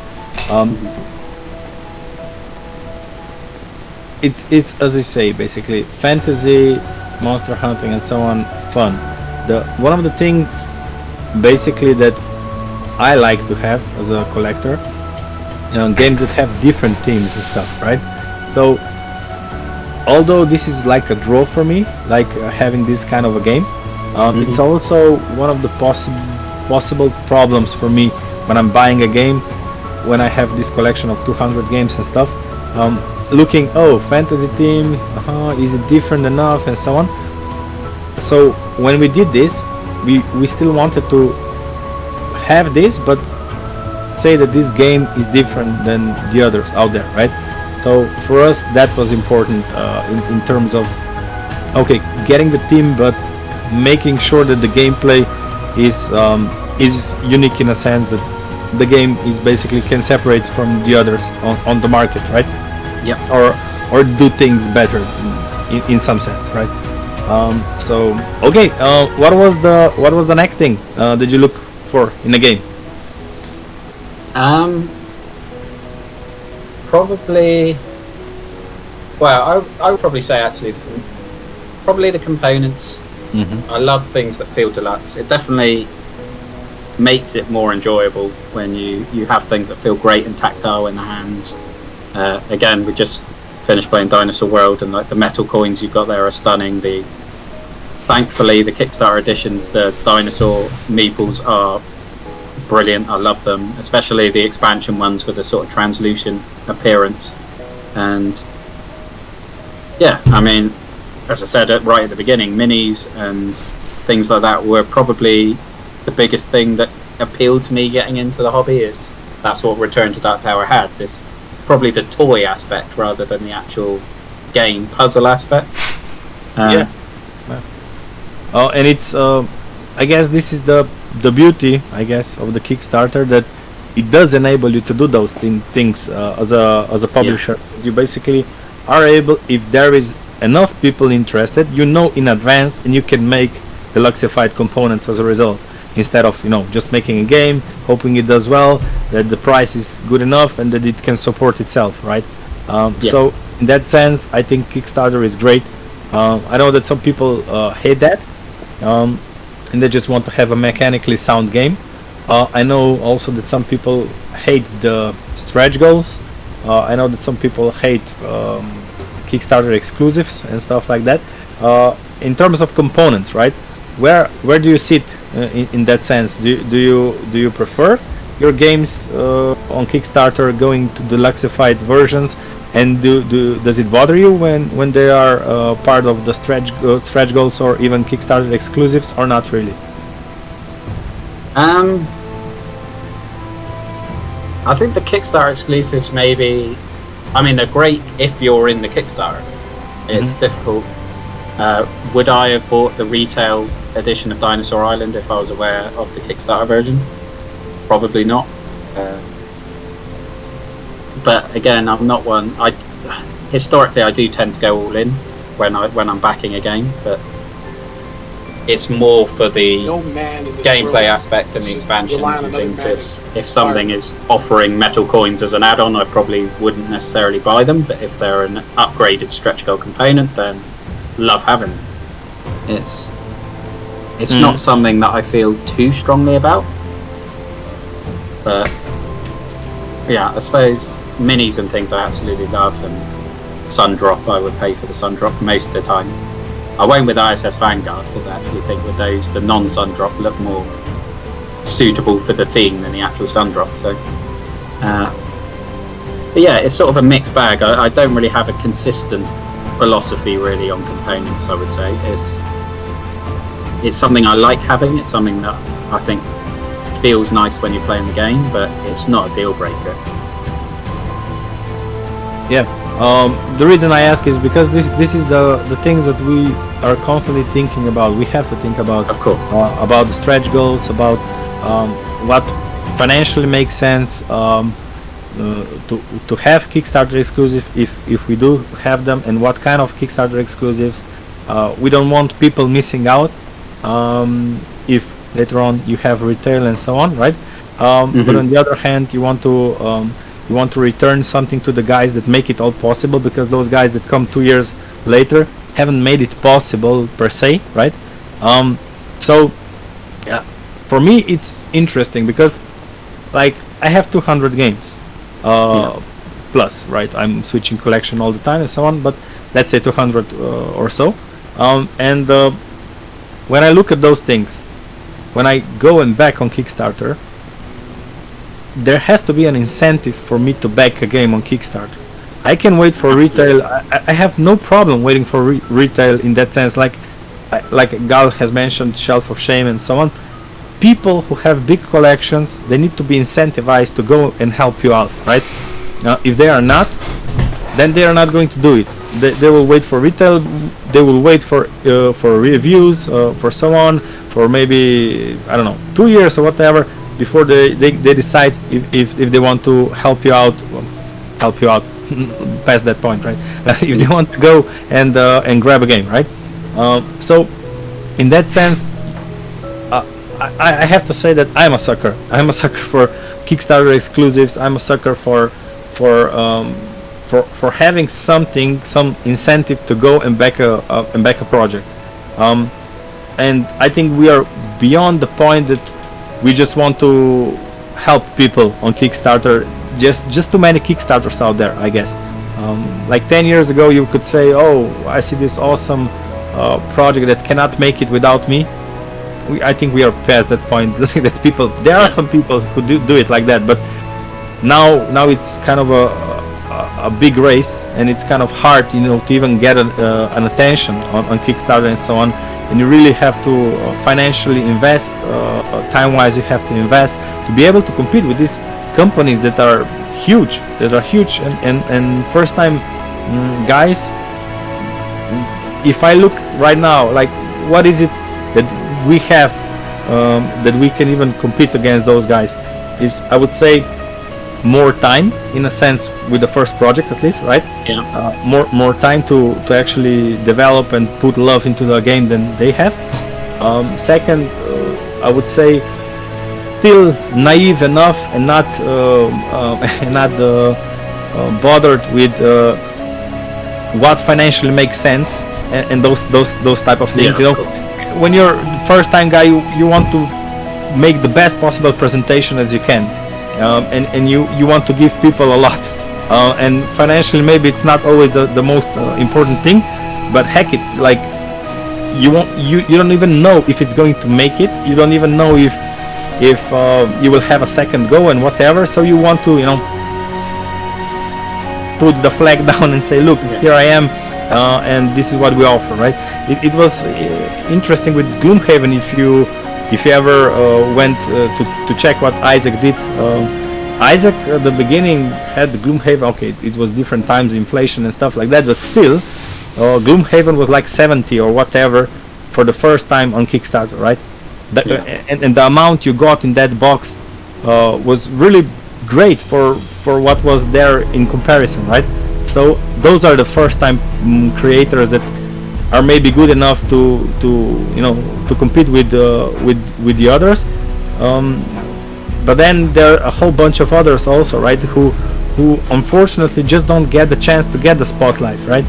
it's as you say, basically fantasy, monster hunting, and so on, fun. One of the things basically that I like to have as a collector, games that have different themes and stuff, right? So although this is like a draw for me, like having this kind of a game, it's also one of the possible problems for me when I'm buying a game, when I have this collection of 200 games and stuff, looking, fantasy theme, is it different enough, and so on. So when we did this, we still wanted to have this, but say that this game is different than the others out there, right? So for us, that was important in terms of, okay, getting the theme, but making sure that the gameplay is unique in a sense that the game is basically can separate from the others on the market, right? Yeah. Or do things better in some sense, right? So okay, what was the next thing did you look for in the game? Probably. Well, I would probably say actually, probably the components. I love things that feel deluxe. It definitely makes it more enjoyable when you have things that feel great and tactile in the hands. Again, we just finished playing Dinosaur World, and like the metal coins you've got there are stunning. Thankfully, the Kickstarter editions, the dinosaur meeples are brilliant. I love them, especially the expansion ones with the sort of translucent appearance. And yeah, I mean, as I said right at the beginning, minis and things like that were probably the biggest thing that appealed to me getting into the hobby. That's what Return to Dark Tower had. This probably the toy aspect rather than the actual game puzzle aspect. And it's I guess this is the beauty, I guess, of the Kickstarter, that it does enable you to do those things as a publisher. Yeah. You basically are able, if there is enough people interested, in advance, and you can make deluxeified components as a result, instead of just making a game, hoping it does well, that the price is good enough, and that it can support itself, right? So in that sense, I think Kickstarter is great. I know that some people hate that, and they just want to have a mechanically sound game. I know also that some people hate the stretch goals. I know that some people hate Kickstarter exclusives and stuff like that. In terms of components, right? Where do you sit in that sense? Do you prefer your games on Kickstarter going to deluxeified versions, and does it bother you when they are part of the stretch goals or even Kickstarter exclusives, or not really? I think the Kickstarter exclusives maybe, I mean, they're great if you're in the Kickstarter. It's difficult. Would I have bought the retail edition of Dinosaur Island if I was aware of the Kickstarter version? Probably not. But again, I'm not one. Historically, I do tend to go all in. when I'm backing a game, but it's more for the gameplay aspect and the expansions and things. If something is offering metal coins as an add-on, I probably wouldn't necessarily buy them, but if they're an upgraded stretch goal component, then love having them. It's not something that I feel too strongly about, but yeah, I suppose minis and things I absolutely love, and Sundrop, I would pay for the Sundrop most of the time. I went with ISS Vanguard because I actually think with those, the non-Sundrop look more suitable for the theme than the actual Sundrop. So, but yeah, it's sort of a mixed bag. I don't really have a consistent philosophy really on components. I would say it's something I like having. It's something that I think feels nice when you're playing the game, but it's not a deal breaker. Yeah. The reason I ask is because this is the things that we are constantly thinking about. We have to think about, of course, about the stretch goals, about what financially makes sense to have Kickstarter exclusive if we do have them, and what kind of Kickstarter exclusives. We don't want people missing out if later on you have retail and so on, right? But on the other hand, you want to return something to the guys that make it all possible, because those guys that come 2 years later haven't made it possible per se, right? So yeah, for me it's interesting because like I have 200 games plus, right? I'm switching collection all the time and so on, but let's say 200 or so, and when I look at those things, when I go and back on Kickstarter, there has to be an incentive for me to back a game on Kickstarter. I can wait for retail. I have no problem waiting for retail in that sense. Like Gal has mentioned, Shelf of Shame and so on. People who have big collections, they need to be incentivized to go and help you out, right? If they are not, then they are not going to do it. They will wait for retail. They will wait for reviews, for so on, for maybe, I don't know, 2 years or whatever, before they decide if they want to help you out past that point, right? If they want to go and grab a game, right? So in that sense, I have to say that I'm a sucker for Kickstarter exclusives. I'm a sucker for having some incentive to go and back a project, and I think we are beyond the point that we just want to help people on Kickstarter. Just too many Kickstarters out there, I guess. Like 10 years ago, you could say, "Oh, I see this awesome project that cannot make it without me." I think we are past that point. That there are some people who do it like that, but now it's kind of a big race, and it's kind of hard, to even get an attention on Kickstarter and so on. And you really have to financially invest, time-wise you have to invest to be able to compete with these companies that are huge, and first-time guys. If I look right now, like, what is it that we have that we can even compete against those guys? Is, I would say, more time, in a sense, with the first project at least, right? Yeah. More time to actually develop and put love into the game than they have. Second, I would say, still naive enough and not bothered with what financially makes sense and those type of things. Yeah, when you're first time guy, you want to make the best possible presentation as you can. And you want to give people a lot, and financially maybe it's not always the most important thing, but heck it, like you don't even know if it's going to make it. You don't even know if you will have a second go and whatever. So you want to put the flag down and say, look, here I am, and this is what we offer, right? It was interesting with Gloomhaven. If you ever went to check what Isaac did, Isaac at the beginning had the Gloomhaven. Okay, it was different times, inflation and stuff like that, but still, Gloomhaven was like 70 or whatever for the first time on Kickstarter, right? And the amount you got in that box was really great for what was there in comparison, right? So those are the first time creators that are maybe good enough to compete with the others. But then there are a whole bunch of others also, right? Who unfortunately just don't get the chance to get the spotlight, right?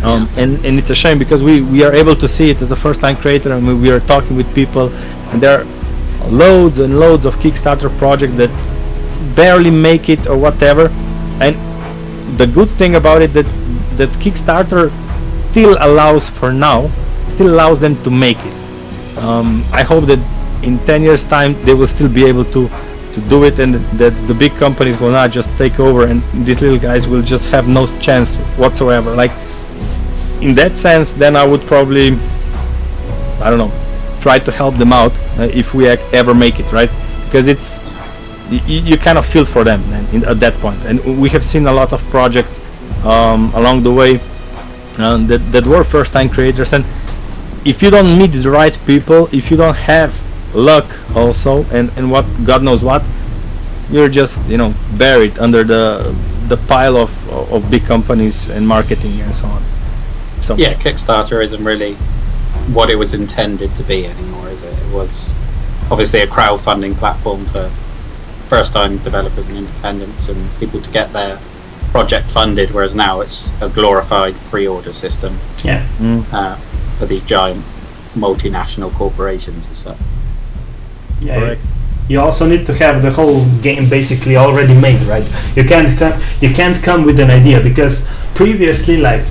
And it's a shame, because we are able to see it as a first-time creator, and we are talking with people, and there are loads and loads of Kickstarter projects that barely make it or whatever. And the good thing about it that Kickstarter still allows them to make it. I hope that in 10 years time they will still be able to do it, and that the big companies will not just take over and these little guys will just have no chance whatsoever. Like, in that sense, then I would probably, I don't know, try to help them out if we ever make it, right? Because it's you kind of feel for them at that point. And we have seen a lot of projects along the way that were first-time creators, and if you don't meet the right people, if you don't have luck also, and what God knows what, you're just buried under the pile of big companies and marketing and so on. So yeah, Kickstarter isn't really what it was intended to be anymore, is it? It was obviously a crowdfunding platform for first-time developers and independents and people to get their project funded, whereas now it's a glorified pre-order system for these giant multinational corporations and stuff. Yeah, correct. You also need to have the whole game basically already made, right? You can't come with an idea, because previously, like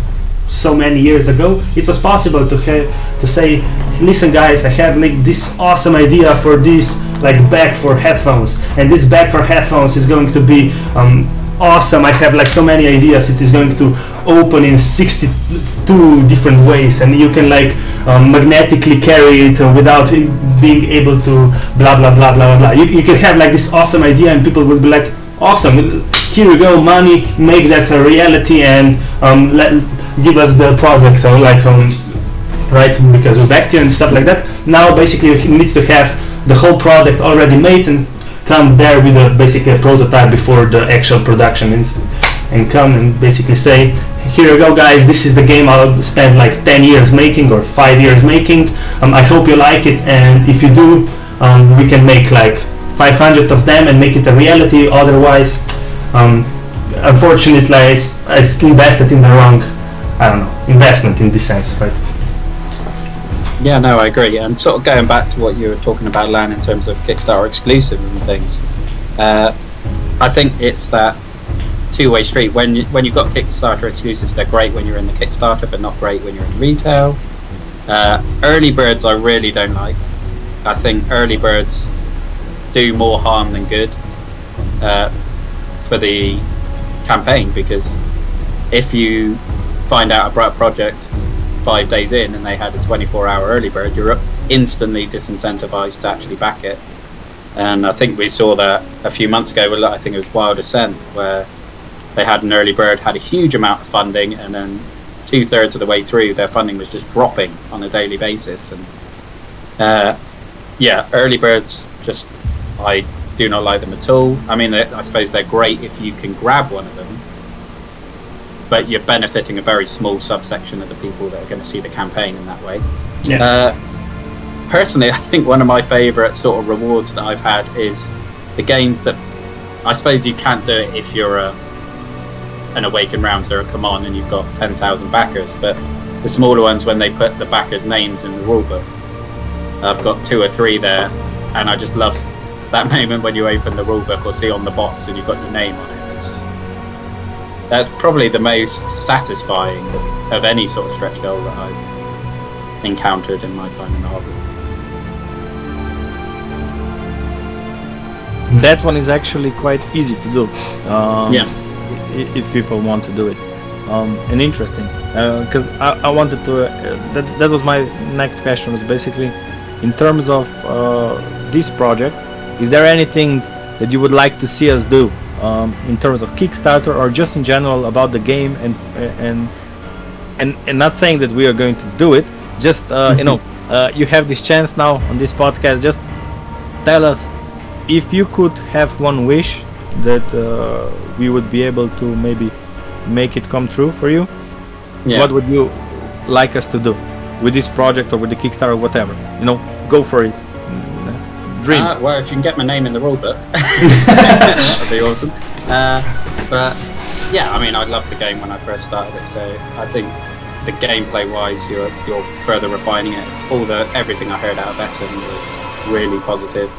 so many years ago, it was possible to say, listen guys, I have like this awesome idea for this like bag for headphones, and this bag for headphones is going to be awesome. I have like so many ideas. It is going to open in 62 different ways, and you can like magnetically carry it without being able to blah blah blah blah blah. You can have like this awesome idea, and people will be like, awesome, here you go, money, make that a reality, and give us the product, or like right, because we're back to you and stuff like that. Now basically you need to have the whole product already made and come there with basically a prototype before the actual production, and come and basically say, here you go guys, this is the game I'll spend like 10 years making or 5 years making. I hope you like it, and if you do, we can make like 500 of them and make it a reality. Otherwise, unfortunately, I invested in the wrong, investment in this sense, right? Yeah, no, I agree. And sort of going back to what you were talking about, Lan, in terms of Kickstarter exclusive and things, I think it's that two-way street. When you've got Kickstarter exclusives, they're great when you're in the Kickstarter, but not great when you're in retail. Early birds I really don't like. I think early birds do more harm than good for the campaign, because if you find out about a project 5 days in and they had a 24-hour early bird, you're instantly disincentivized to actually back it. And I think we saw that a few months ago with, I think it was Wild Ascent, where they had an early bird, had a huge amount of funding, and then 2/3 of the way through their funding was just dropping on a daily basis. And early birds, just, I do not like them at all. I mean, I suppose they're great if you can grab one of them, but you're benefiting a very small subsection of the people that are going to see the campaign in that way. Yeah. Personally, I think one of my favourite sort of rewards that I've had is the games that, I suppose you can't do it if you're an Awakened Realms or a Come On and you've got 10,000 backers, but the smaller ones, when they put the backers' names in the rulebook, I've got 2 or 3 there, and I just love that moment when you open the rulebook or see on the box and you've got your name on it. That's probably the most satisfying of any sort of stretch goal that I've encountered in my time in the hobby. That one is actually quite easy to do. If people want to do it, and interesting, because I wanted to. That was my next question. Was basically, in terms of this project, is there anything that you would like to see us do? In terms of Kickstarter or just in general about the game, and not saying that we are going to do it, just you have this chance now on this podcast. Just tell us, if you could have one wish that we would be able to maybe make it come true for you, what would you like us to do with this project or with the Kickstarter or whatever? Go for it. Dream. Well, if you can get my name in the rule book, that would be awesome. But yeah, I mean, I loved the game when I first started it, so I think the gameplay-wise, you're further refining it. Everything I heard out of Essen was really positive.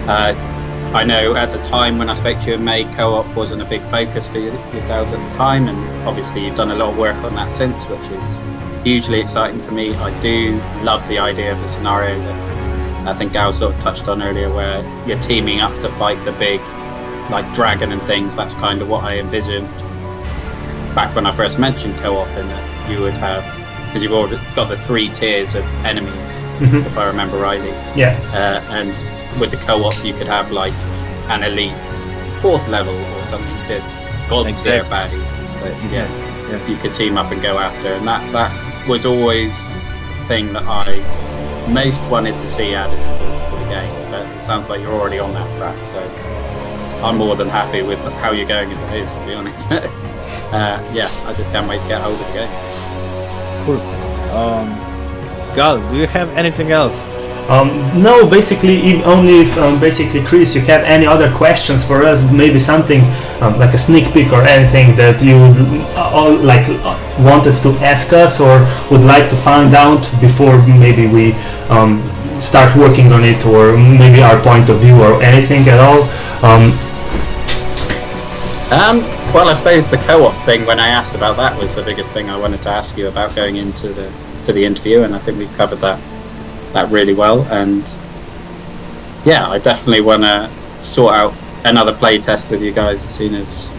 I know at the time when I spoke to you in May, co-op wasn't a big focus for yourselves at the time, and obviously you've done a lot of work on that since, which is hugely exciting for me. I do love the idea of a scenario that I think Gal sort of touched on earlier, where you're teaming up to fight the big, like, dragon and things. That's kind of what I envisioned back when I first mentioned co-op, and that you would have, because you've already got the 3 tiers of enemies, if I remember rightly. Yeah. And with the co-op, you could have like an elite 4th level or something. There's god tier baddies that yes, you could team up and go after, and that was always the thing that I most wanted to see added to the game. But it sounds like you're already on that track, so I'm more than happy with how you're going as it is, to be honest. I just can't wait to get hold of the game. Cool. Gal, do you have anything else? No, basically, only if basically, Chris, you have any other questions for us, maybe something like a sneak peek or anything that you would wanted to ask us or would like to find out before maybe we start working on it, or maybe our point of view or anything at all. Well, I suppose the co-op thing, when I asked about that, was the biggest thing I wanted to ask you about going into the interview, and I think we've covered that really well. And yeah, I definitely want to sort out another play test with you guys as soon as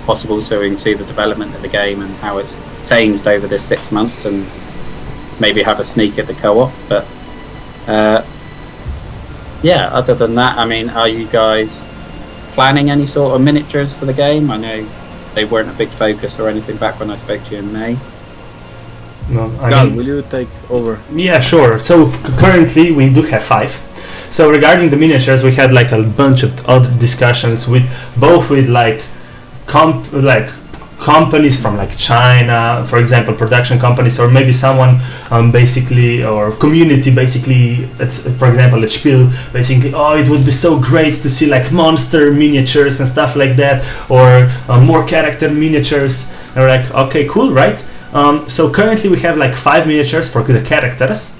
possible, so we can see the development of the game and how it's changed over this 6 months, and maybe have a sneak at the co-op. But other than that, I mean, are you guys planning any sort of miniatures for the game? I know they weren't a big focus or anything back when I spoke to you in May. No, Gal, will you take over? Yeah, sure. So currently we do have 5. So regarding the miniatures, we had like a bunch of other discussions with like companies from like China, for example, production companies, or maybe someone basically, or community basically, for example at Spiel, basically, it would be so great to see like monster miniatures and stuff like that, or more character miniatures. And we're like, okay, cool, right? So currently we have like 5 miniatures for the characters.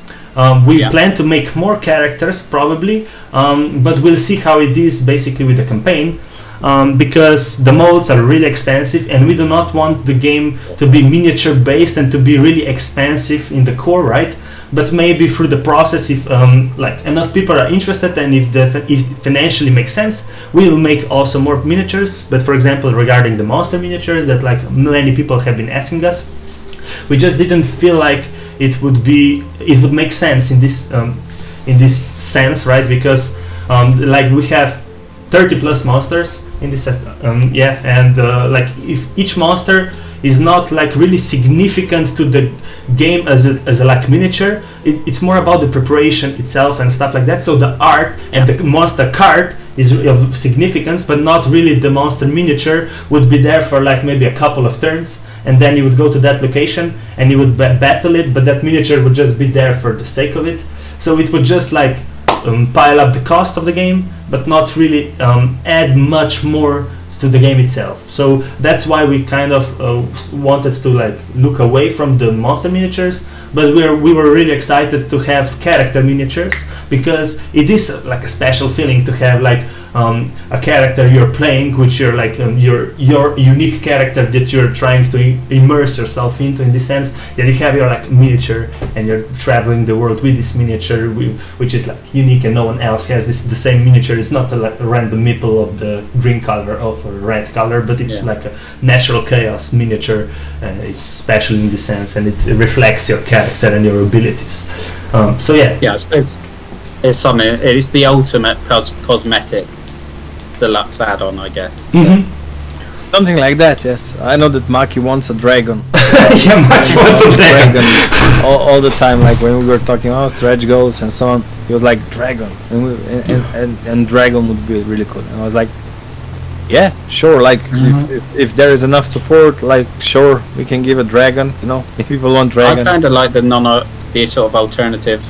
We plan to make more characters probably, but we'll see how it is basically with the campaign. Because the molds are really expensive, and we do not want the game to be miniature based and to be really expensive in the core, right? But maybe through the process, if like enough people are interested, and if it financially makes sense, we will make also more miniatures. But for example, regarding the monster miniatures that like many people have been asking us, we just didn't feel like it would make sense in this sense, right? Because like we have 30 plus monsters in this set, like if each monster is not like really significant to the game as a like miniature, it's more about the preparation itself and stuff like that. So the art and the monster card is of significance, but not really the monster miniature would be there for like maybe a couple of turns, and then you would go to that location and you would battle it, but that miniature would just be there for the sake of it. So it would just like pile up the cost of the game, but not really add much more to the game itself. So that's why we kind of wanted to like look away from the monster miniatures, but we were really excited to have character miniatures, because it is like a special feeling to have like a character you're playing, which you're like your unique character that you're trying to immerse yourself into, in the sense that you have your like miniature and you're traveling the world with this miniature, which is like unique and no one else has the same miniature. It's not a random meeple of the green color of a red color, but it's like a natural chaos miniature. It's special in the sense, and it reflects your character and your abilities. So yeah, I suppose it's something. It's the ultimate cosmetic deluxe add-on, I guess. Something like that, yes. I know that Maki wants a dragon. Yeah, Maki wants a dragon. all the time, like when we were talking about stretch goals and so on, he was like dragon, and dragon would be really cool. And I was like, Yeah, sure. Like if there is enough support, like sure we can give a dragon. You know, if people want dragon. I kind of like the sort of alternative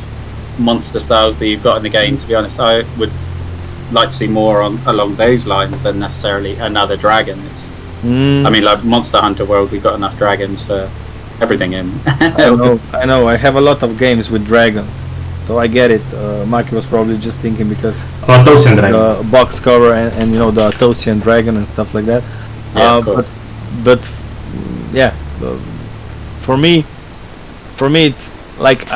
monster styles that you've got in the game. To be honest, I would like to see more along those lines than necessarily another dragon. I mean, like Monster Hunter World, we've got enough dragons for everything in. I know. I have a lot of games with dragons, so I get it. Maki was probably just thinking because the box cover and you know the Thosian dragon and stuff like that. Yeah, but yeah, for me it's like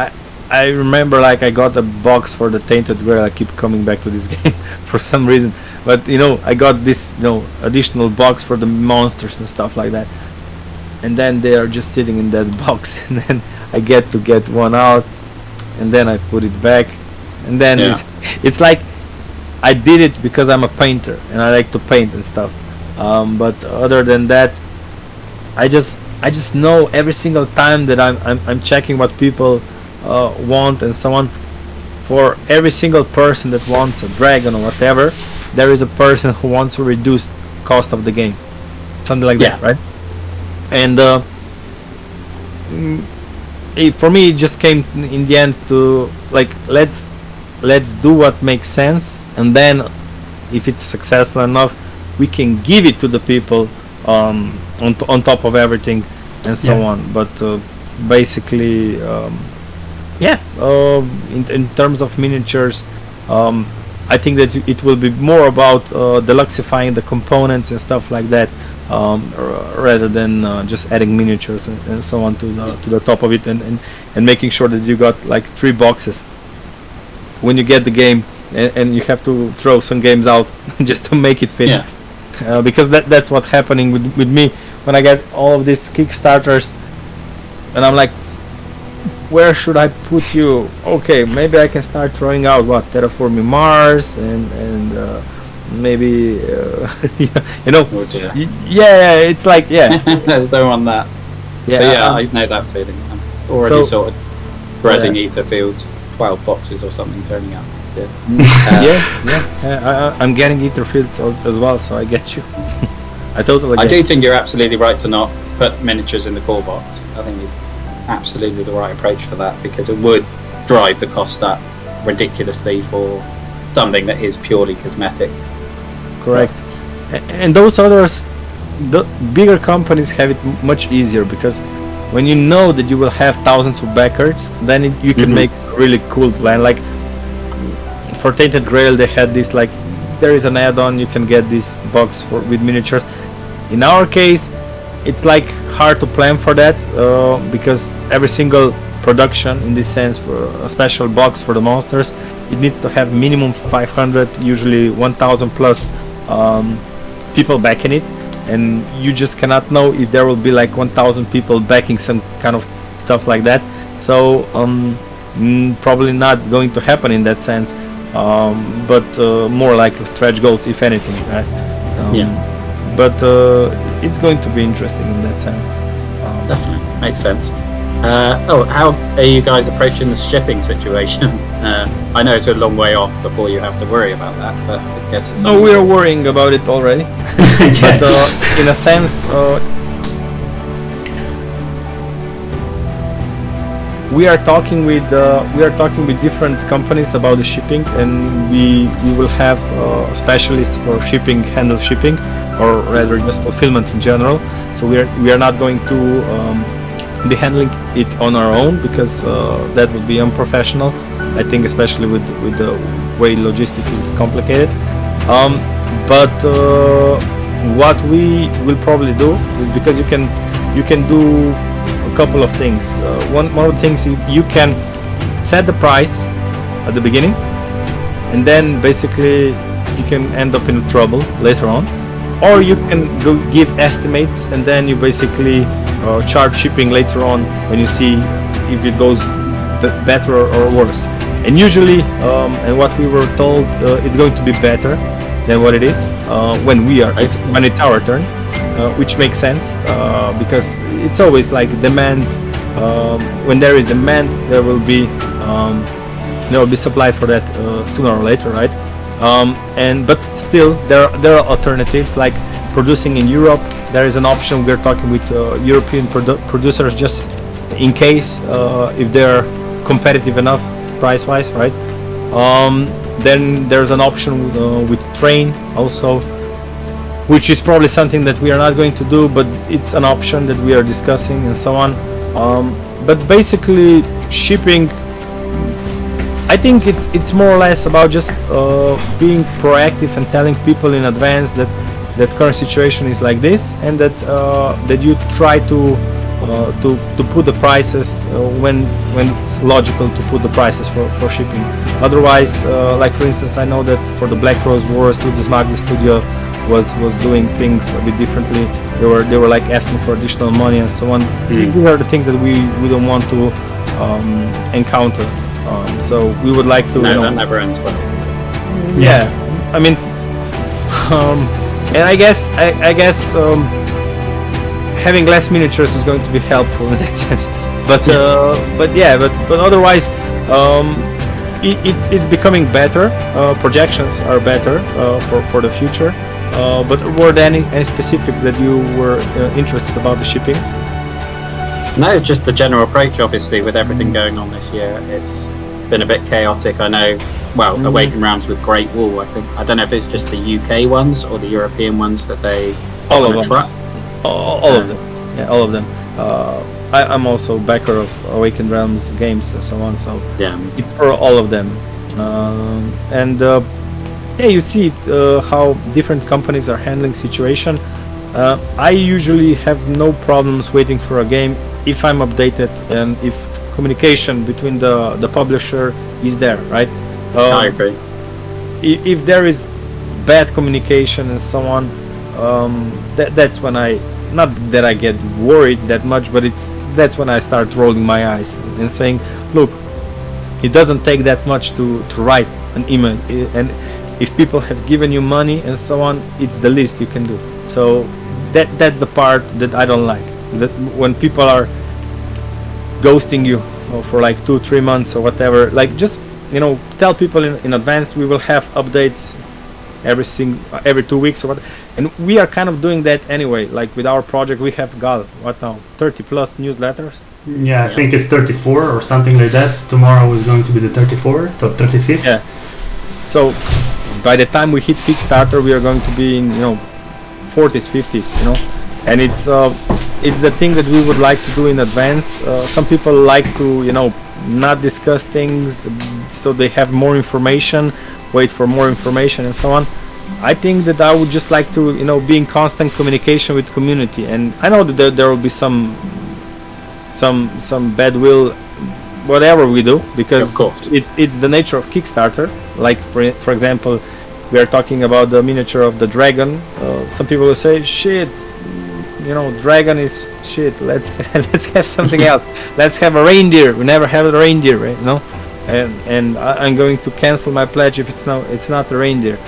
I remember like I got a box for the Tainted Grail. I keep coming back to this game for some reason, but you know I got this additional box for the monsters and stuff like that, and then they are just sitting in that box, and then I get one out, and then I put it back, and then it's like I did it because I'm a painter and I like to paint and stuff. But other than that, I just know every single time that I'm checking what people want and so on. For every single person that wants a dragon or whatever, there is a person who wants to reduce cost of the game, something like that, right? And for me, it just came in the end to like let's do what makes sense, and then if it's successful enough, we can give it to the people on top of everything and so on. But basically, in terms of miniatures, I think that it will be more about deluxifying the components and stuff like that, rather than just adding miniatures and so on to the top of it, and making sure that you got like 3 boxes when you get the game, and you have to throw some games out just to make it fit. Because that's what's happening with me when I get all of these Kickstarters, and I'm like, where should I put you? Okay, maybe I can start throwing out Terraforming Mars and maybe you know. Oh dear. It's like don't want that. I know that feeling. I'm already sort of breading ether fields, 12 boxes or something turning up. I'm getting ether fields as well, so I get you. I totally get I do think you're absolutely right to not put miniatures in the core box. I think it's absolutely the right approach for that, because it would drive the cost up ridiculously for something that is purely cosmetic. Correct. And those others, the bigger companies have it much easier, because when you know that you will have thousands of backers, then you can make a really cool plan. Like for Tainted Grail, they had this, like, there is an add-on, you can get this box with miniatures. In our case, it's like hard to plan for that, because every single production, in this sense, for a special box for the monsters, it needs to have minimum 500, usually 1000 plus people backing it, and you just cannot know if there will be like 1000 people backing some kind of stuff like that. So probably not going to happen in that sense, but more like stretch goals, if anything, right? But it's going to be interesting in that sense. Definitely makes sense. How are you guys approaching the shipping situation? I know it's a long way off before you have to worry about that, but I guess it's... No, we are worrying about it already. But in a sense, we are talking with different companies about the shipping, and we will have specialists for shipping, handle shipping, or rather just fulfillment in general. So we are not going to be handling it on our own, because that would be unprofessional, I think, especially with the way logistics is complicated. But what we will probably do is, because you can do a couple of things. One of the things, you can set the price at the beginning, and then basically you can end up in trouble later on, or you can go give estimates, and then you basically charge shipping later on when you see if it goes better or worse. And usually, and what we were told, it's going to be better than what it is when it's our turn, which makes sense, because it's always like demand. When there is demand, there will be supply for that sooner or later, right? But still there are alternatives like producing in Europe. There is an option. We're talking with European producers just in case if they're competitive enough price wise, right? Then there's an option with train also, which is probably something that we are not going to do, but it's an option that we are discussing and so on. But basically shipping, I think it's more or less about just being proactive and telling people in advance that current situation is like this, and that you try to put the prices when it's logical to put the prices for shipping. Otherwise, like for instance, I know that for the Black Rose War, Studios Magni Studio was doing things a bit differently. They were like asking for additional money and so on. These are the things that we don't want to encounter. So we would like to. No, that never ends well. Yeah, I mean, and I guess having less miniatures is going to be helpful in that sense. But otherwise, it's becoming better. Projections are better for the future. But were there any specifics that you were interested about the shipping? No, just the general approach. Obviously, with everything going on this year, it's been a bit chaotic. I know. Well, Awakened Realms with Great Wall. I don't know if it's just the UK ones or the European ones that they all of them. Truck. All of them. Yeah, all of them. I'm also backer of Awakened Realms games and so on. So yeah, for all of them. Yeah, you see how different companies are handling situation. I usually have no problems waiting for a game if I'm updated and if communication between the publisher is there, right? I agree. If there is bad communication and so on, that's when not that I get worried that much, but that's when I start rolling my eyes and saying, look, it doesn't take that much to write an email, and if people have given you money and so on, it's the least you can do. So that's the part that I don't like, that when people are ghosting you for like 2-3 months or whatever, like just tell people in advance we will have updates every 2 weeks or what. And we are kind of doing that anyway. Like with our project, we have got 30 plus newsletters. Yeah, I think it's 34 or something like that. Tomorrow is going to be the 34th or 35th. Yeah. So by the time we hit Kickstarter, we are going to be in 40s, 50s, and it's the thing that we would like to do in advance. Some people like to not discuss things so they have more information, wait for more information and so on. I think that I would just like to be in constant communication with community, and I know that there will be some bad will whatever we do, because it's the nature of Kickstarter. Like for example, we are talking about the miniature of the dragon. Some people will say, shit, dragon is shit, let's have something else. Let's have a reindeer. We never have a reindeer, right? And I'm going to cancel my pledge if it's not a reindeer.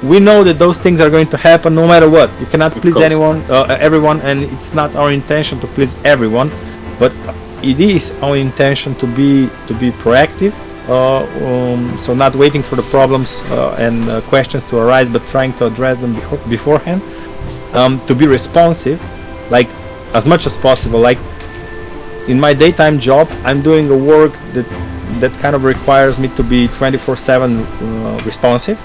We know that those things are going to happen no matter what. You cannot please everyone, and it's not our intention to please everyone, but it is our intention to be proactive. So not waiting for the problems and questions to arise, but trying to address them beforehand. To be responsive, like as much as possible. Like in my daytime job, I'm doing a work that kind of requires me to be 24/7 responsive.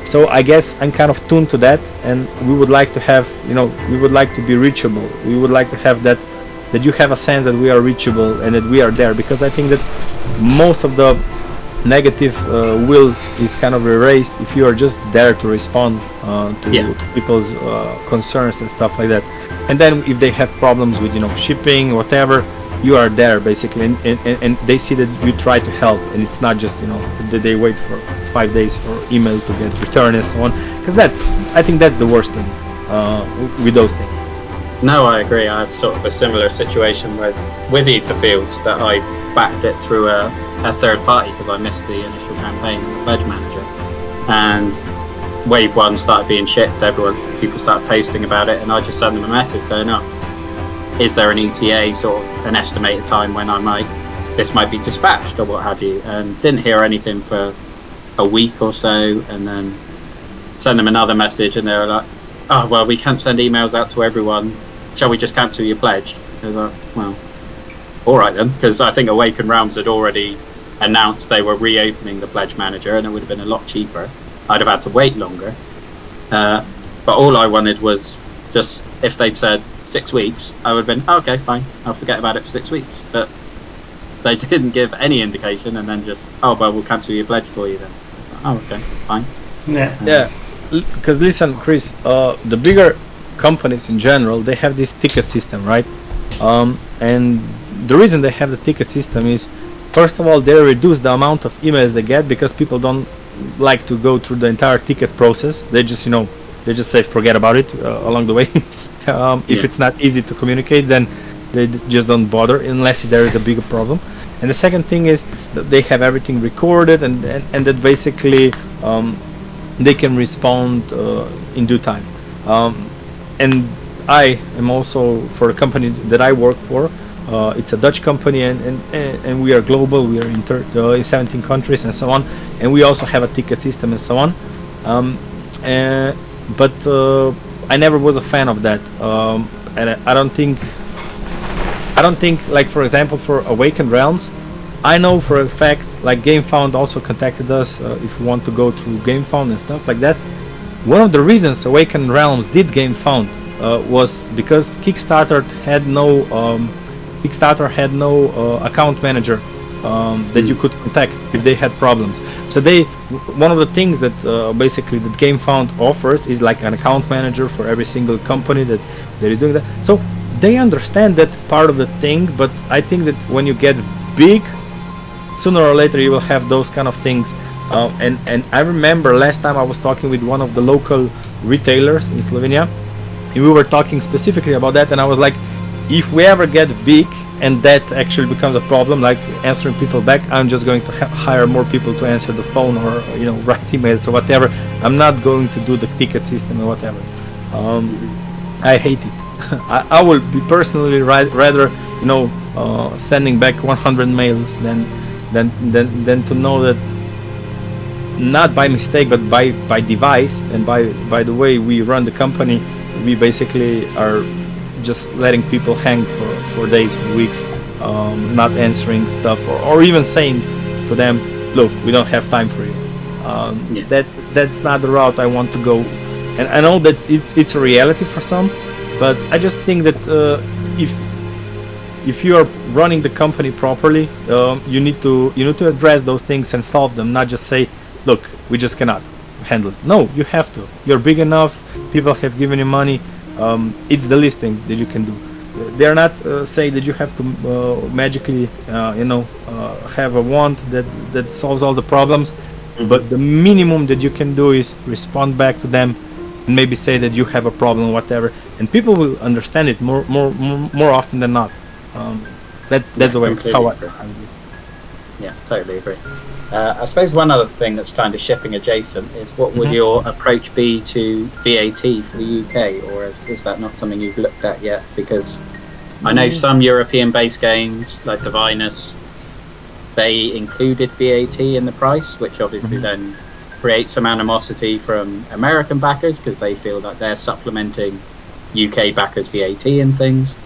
So I guess I'm kind of tuned to that, and we would like to have, we would like to be reachable. We would like to have that you have a sense that we are reachable and that we are there, because I think that most of the negative will is kind of erased if you are just there to respond to people's concerns and stuff like that. And then if they have problems with shipping, whatever, you are there basically, and they see that you try to help, and it's not just that they wait for 5 days for email to get returned and so on, because I think that's the worst thing with those things. No, I agree. I had sort of a similar situation with Etherfield, that I backed it through a third party because I missed the initial campaign and the pledge manager, and wave 1 started being shipped. People started posting about it, and I just sent them a message saying, is there an ETA, sort of an estimated time when this might be dispatched or what have you, and didn't hear anything for a week or so, and then send them another message, and they were like, "Oh well, we can't send emails out to everyone. Shall we just cancel your pledge?" I was like, "Well, all right then," because I think Awakened Realms had already announced they were reopening the pledge manager, and it would have been a lot cheaper. I'd have had to wait longer, but all I wanted was just, if they'd said 6 weeks, I would have been, okay, fine, I'll forget about it for 6 weeks. But they didn't give any indication, and then just, oh well, we'll cancel your pledge for you then. I was like, oh, okay, fine. Yeah. Because listen, Chris, the bigger companies in general, they have this ticket system, right? And the reason they have the ticket system is, first of all, they reduce the amount of emails they get, because people don't like to go through the entire ticket process. They just, they just say forget about it along the way. If it's not easy to communicate, then they just don't bother unless there is a bigger problem. And the second thing is that they have everything recorded, and that basically they can respond in due time. And I am also, for the company that I work for, it's a Dutch company, and we are global. We are in 17 countries and so on, and we also have a ticket system and so on. But I never was a fan of that, and I don't think, like, for example, for Awakened Realms, I know for a fact, like, GameFound also contacted us if we want to go through GameFound and stuff like that. One of the reasons Awakened Realms did GameFound was because Kickstarter had no account manager that you could contact if they had problems. So one of the things that basically that GameFound offers is like an account manager for every single company that is doing that. So they understand that part of the thing, but I think that when you get big, sooner or later you will have those kind of things. And I remember last time I was talking with one of the local retailers in Slovenia, and we were talking specifically about that, and I was like, if we ever get big and that actually becomes a problem, like answering people back, I'm just going to hire more people to answer the phone, or write emails or whatever. I'm not going to do the ticket system or whatever. I hate it. I will be personally rather sending back 100 mails than to know that, not by mistake but by device and by the way we run the company, we basically are just letting people hang for days, for weeks, not answering stuff, or even saying to them, look, we don't have time for you. That's not the route I want to go. And I know that it's a reality for some, but I just think that if you are running the company properly, you need to address those things and solve them, not just say, look, we just cannot handle it. No, you have to. You're big enough, people have given you money. It's the least thing that you can do. They're not say that you have to magically have a wand that solves all the problems, but the minimum that you can do is respond back to them and maybe say that you have a problem, whatever, and people will understand it more often than not. That's the way how I do. Yeah, totally agree. I suppose one other thing that's kind of shipping adjacent is, what would your approach be to VAT for the UK, or is that not something you've looked at yet? Because I know some European-based games like Divinus, they included VAT in the price, which obviously then creates some animosity from American backers, because they feel that they're supplementing UK backers' VAT and things.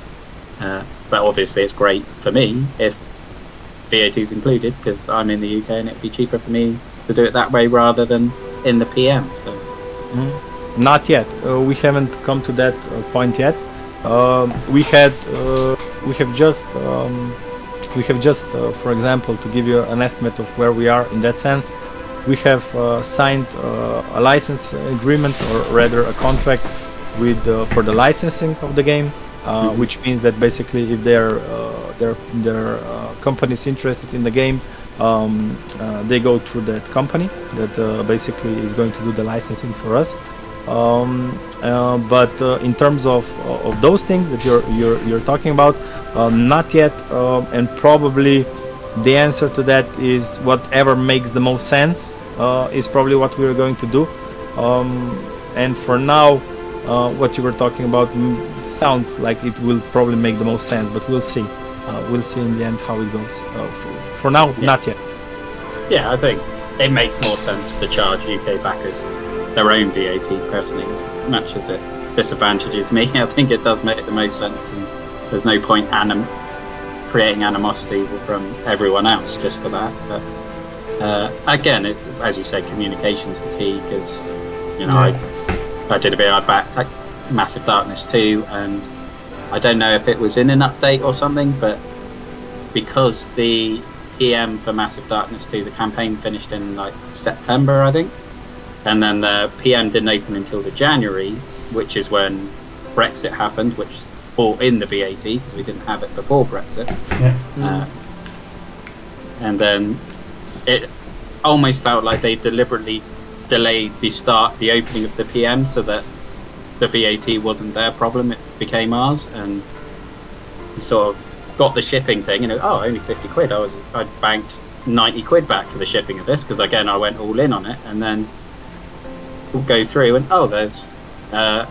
But obviously it's great for me if VAT is included, because I'm in the UK and it'd be cheaper for me to do it that way rather than in the PM. So not yet. We haven't come to that point yet. We have just for example, to give you an estimate of where we are in that sense, we have signed a license agreement, or rather a contract with for the licensing of the game, which means that basically if their company is interested in the game, they go through that company that basically is going to do the licensing for us. But in terms of those things that you're talking about, not yet, and probably the answer to that is whatever makes the most sense is probably what we're going to do. And for now, what you were talking about sounds like it will probably make the most sense, but we'll see. We'll see in the end how it goes. For now, not yet. Yeah, I think it makes more sense to charge UK backers their own VAT personally, as much as it disadvantages me. I think it does make the most sense, and there's no point creating animosity from everyone else just for that. But again, it's, as you say, communication's the key, because I did a video about Massive Darkness 2, and I don't know if it was in an update or something, but because the EM for Massive Darkness 2, the campaign finished in like September, I think, and then the PM didn't open until the January, which is when Brexit happened, which brought in the VAT, because we didn't have it before Brexit. And then it almost felt like they deliberately delayed the opening of the PM so that the VAT wasn't their problem, it became ours, and we sort of got the shipping thing, only 50 quid. I banked 90 quid back for the shipping of this, because again I went all in on it, and then we'll go through and there's I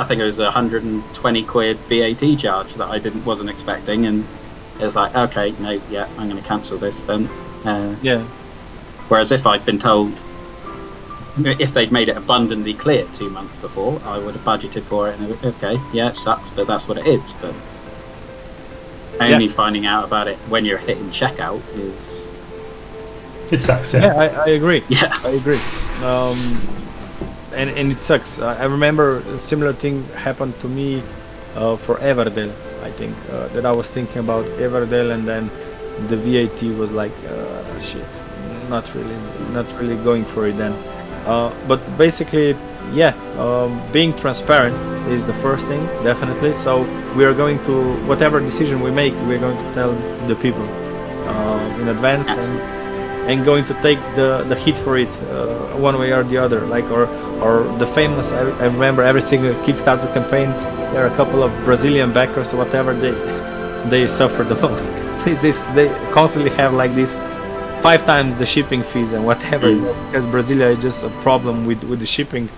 think it was 120 quid VAT charge that I wasn't expecting, and it was like, okay, no, yeah, I'm going to cancel this then. Whereas if I'd been told, if they'd made it abundantly clear 2 months before, I would have budgeted for it, and okay, yeah, it sucks, but that's what it is. But only finding out about it when you're hitting checkout is... It sucks, I agree. Yeah. I agree. And it sucks. I remember a similar thing happened to me for Everdell, I think, that I was thinking about Everdell, and then the VAT was like, shit, not really going for it then. But basically, being transparent is the first thing, definitely. So we are going to, whatever decision we make, we're going to tell the people in advance, and going to take the hit for it one way or the other. Like or the famous, I remember every single Kickstarter campaign, there are a couple of Brazilian backers or whatever, they suffer the most. They constantly have like this 5 times the shipping fees and whatever, because Brasilia is just a problem with the shipping,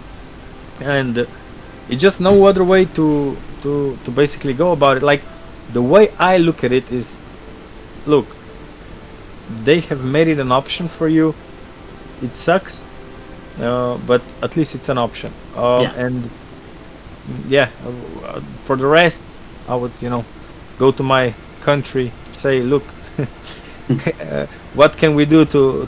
and it's just no other way to basically go about it. Like, the way I look at it is, look, they have made it an option for you. It sucks, but at least it's an option. And for the rest, I would go to my country, say, look, what can we do to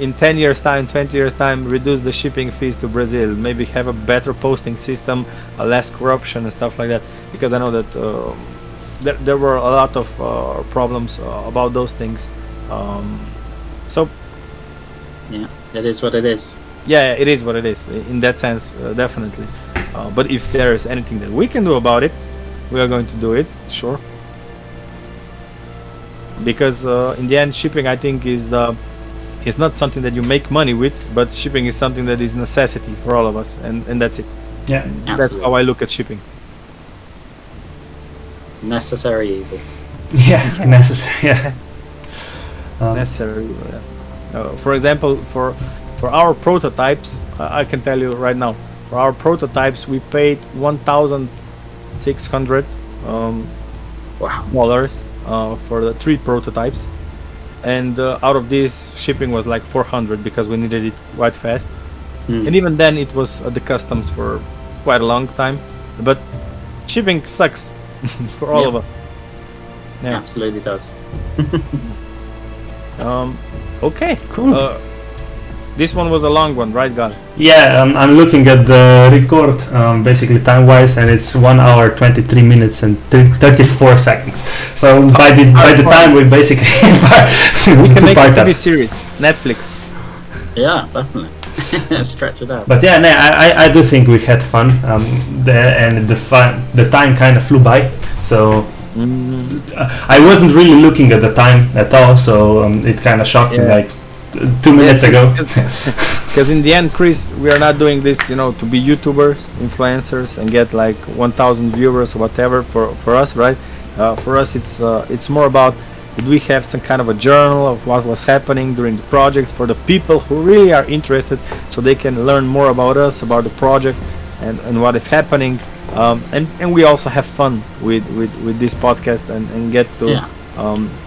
in 10 years time, 20 years time, reduce the shipping fees to Brazil, maybe have a better posting system, less corruption and stuff like that, because I know that there were a lot of problems about those things. So it is what it is. It is what it is in that sense, definitely. But if there is anything that we can do about it, we are going to do it, sure. Because in the end, shipping, I think, is not something that you make money with, but shipping is something that is necessity for all of us, and that's it. That's how I look at shipping. Necessary evil. Necessary. Necessary evil. For example, for our prototypes, I can tell you right now, for our prototypes, we paid $1,600 dollars. For the 3 prototypes, and out of this, shipping was like 400 because we needed it quite fast, and even then it was at the customs for quite a long time. But shipping sucks for all of us. Absolutely does. Okay, cool. This one was a long one, right, Gal? I'm looking at the record, basically time-wise, and it's 1 hour 23 minutes and 34 seconds. So by the time we basically we can make a TV series, Netflix. Yeah, definitely. Stretch it out. But I do think we had fun there, and the time kind of flew by. So I wasn't really looking at the time at all. So it kind of shocked me, like 2 minutes ago. Because in the end, Chris, we are not doing this, to be YouTubers, influencers, and get like 1,000 viewers or whatever for us, right? For us, it's more about, did we have some kind of a journal of what was happening during the project for the people who really are interested, so they can learn more about us, about the project, and what is happening. And we also have fun with this podcast and get to,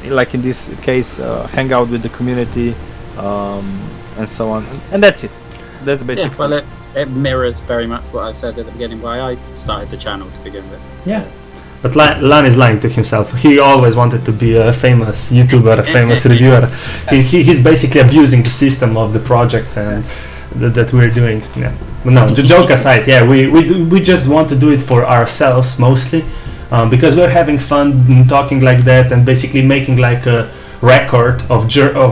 like in this case, hang out with the community, and so on. And that's it. That's basically. Yeah, well, it mirrors very much what I said at the beginning, why I started the channel to begin with. Yeah. But Lan is lying to himself. He always wanted to be a famous YouTuber, a famous reviewer. He's basically abusing the system of the project and that we're doing. Yeah. No, the joke aside, yeah, we just want to do it for ourselves mostly, because we're having fun talking like that and basically making like a record of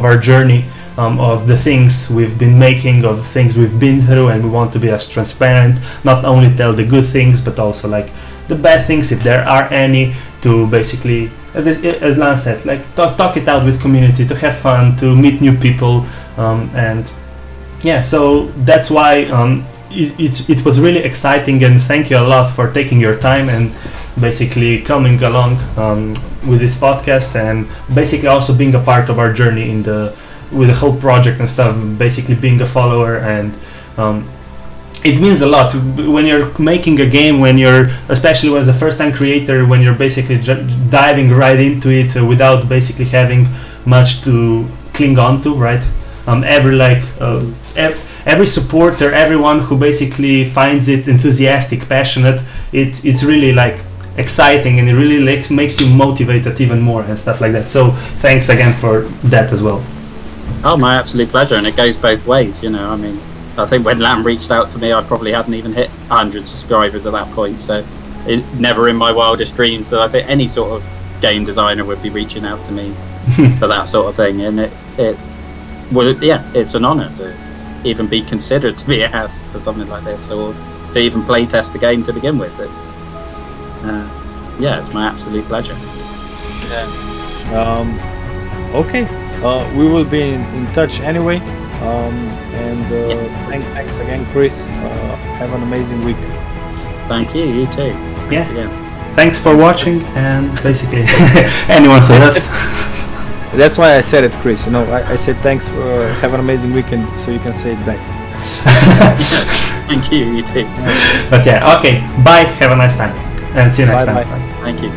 our journey, of the things we've been making, of the things we've been through, and we want to be as transparent, not only tell the good things, but also like the bad things, if there are any, to basically, as Lance said, like talk it out with community, to have fun, to meet new people, and yeah, so that's why it was really exciting, and thank you a lot for taking your time and basically coming along with this podcast, and basically also being a part of our journey with the whole project and stuff, basically being a follower. And it means a lot when you're making a game, when you're, especially as a first-time creator, when you're basically diving right into it without basically having much to cling on to, right? Every supporter, everyone who basically finds it enthusiastic, passionate, it's really like exciting, and it really makes you motivated even more and stuff like that. So thanks again for that as well. Oh, my absolute pleasure, and it goes both ways, you know. I mean, I think when Lam reached out to me, I probably hadn't even hit 100 subscribers at that point, so it never in my wildest dreams that I think any sort of game designer would be reaching out to me for that sort of thing. And it's an honour to even be considered to be asked for something like this, or to even play test the game to begin with. It's my absolute pleasure. Yeah. Okay. We will be in touch anyway. Thanks again, Chris. Have an amazing week. Thank you. You too. Thanks again. Thanks for watching, and basically anyone who does. That's why I said it, Chris. You know, I said thanks. Have an amazing weekend, so you can say it back. Thank you. You too. But yeah, okay. Bye. Have a nice time, and see you next time. Bye. Thank you.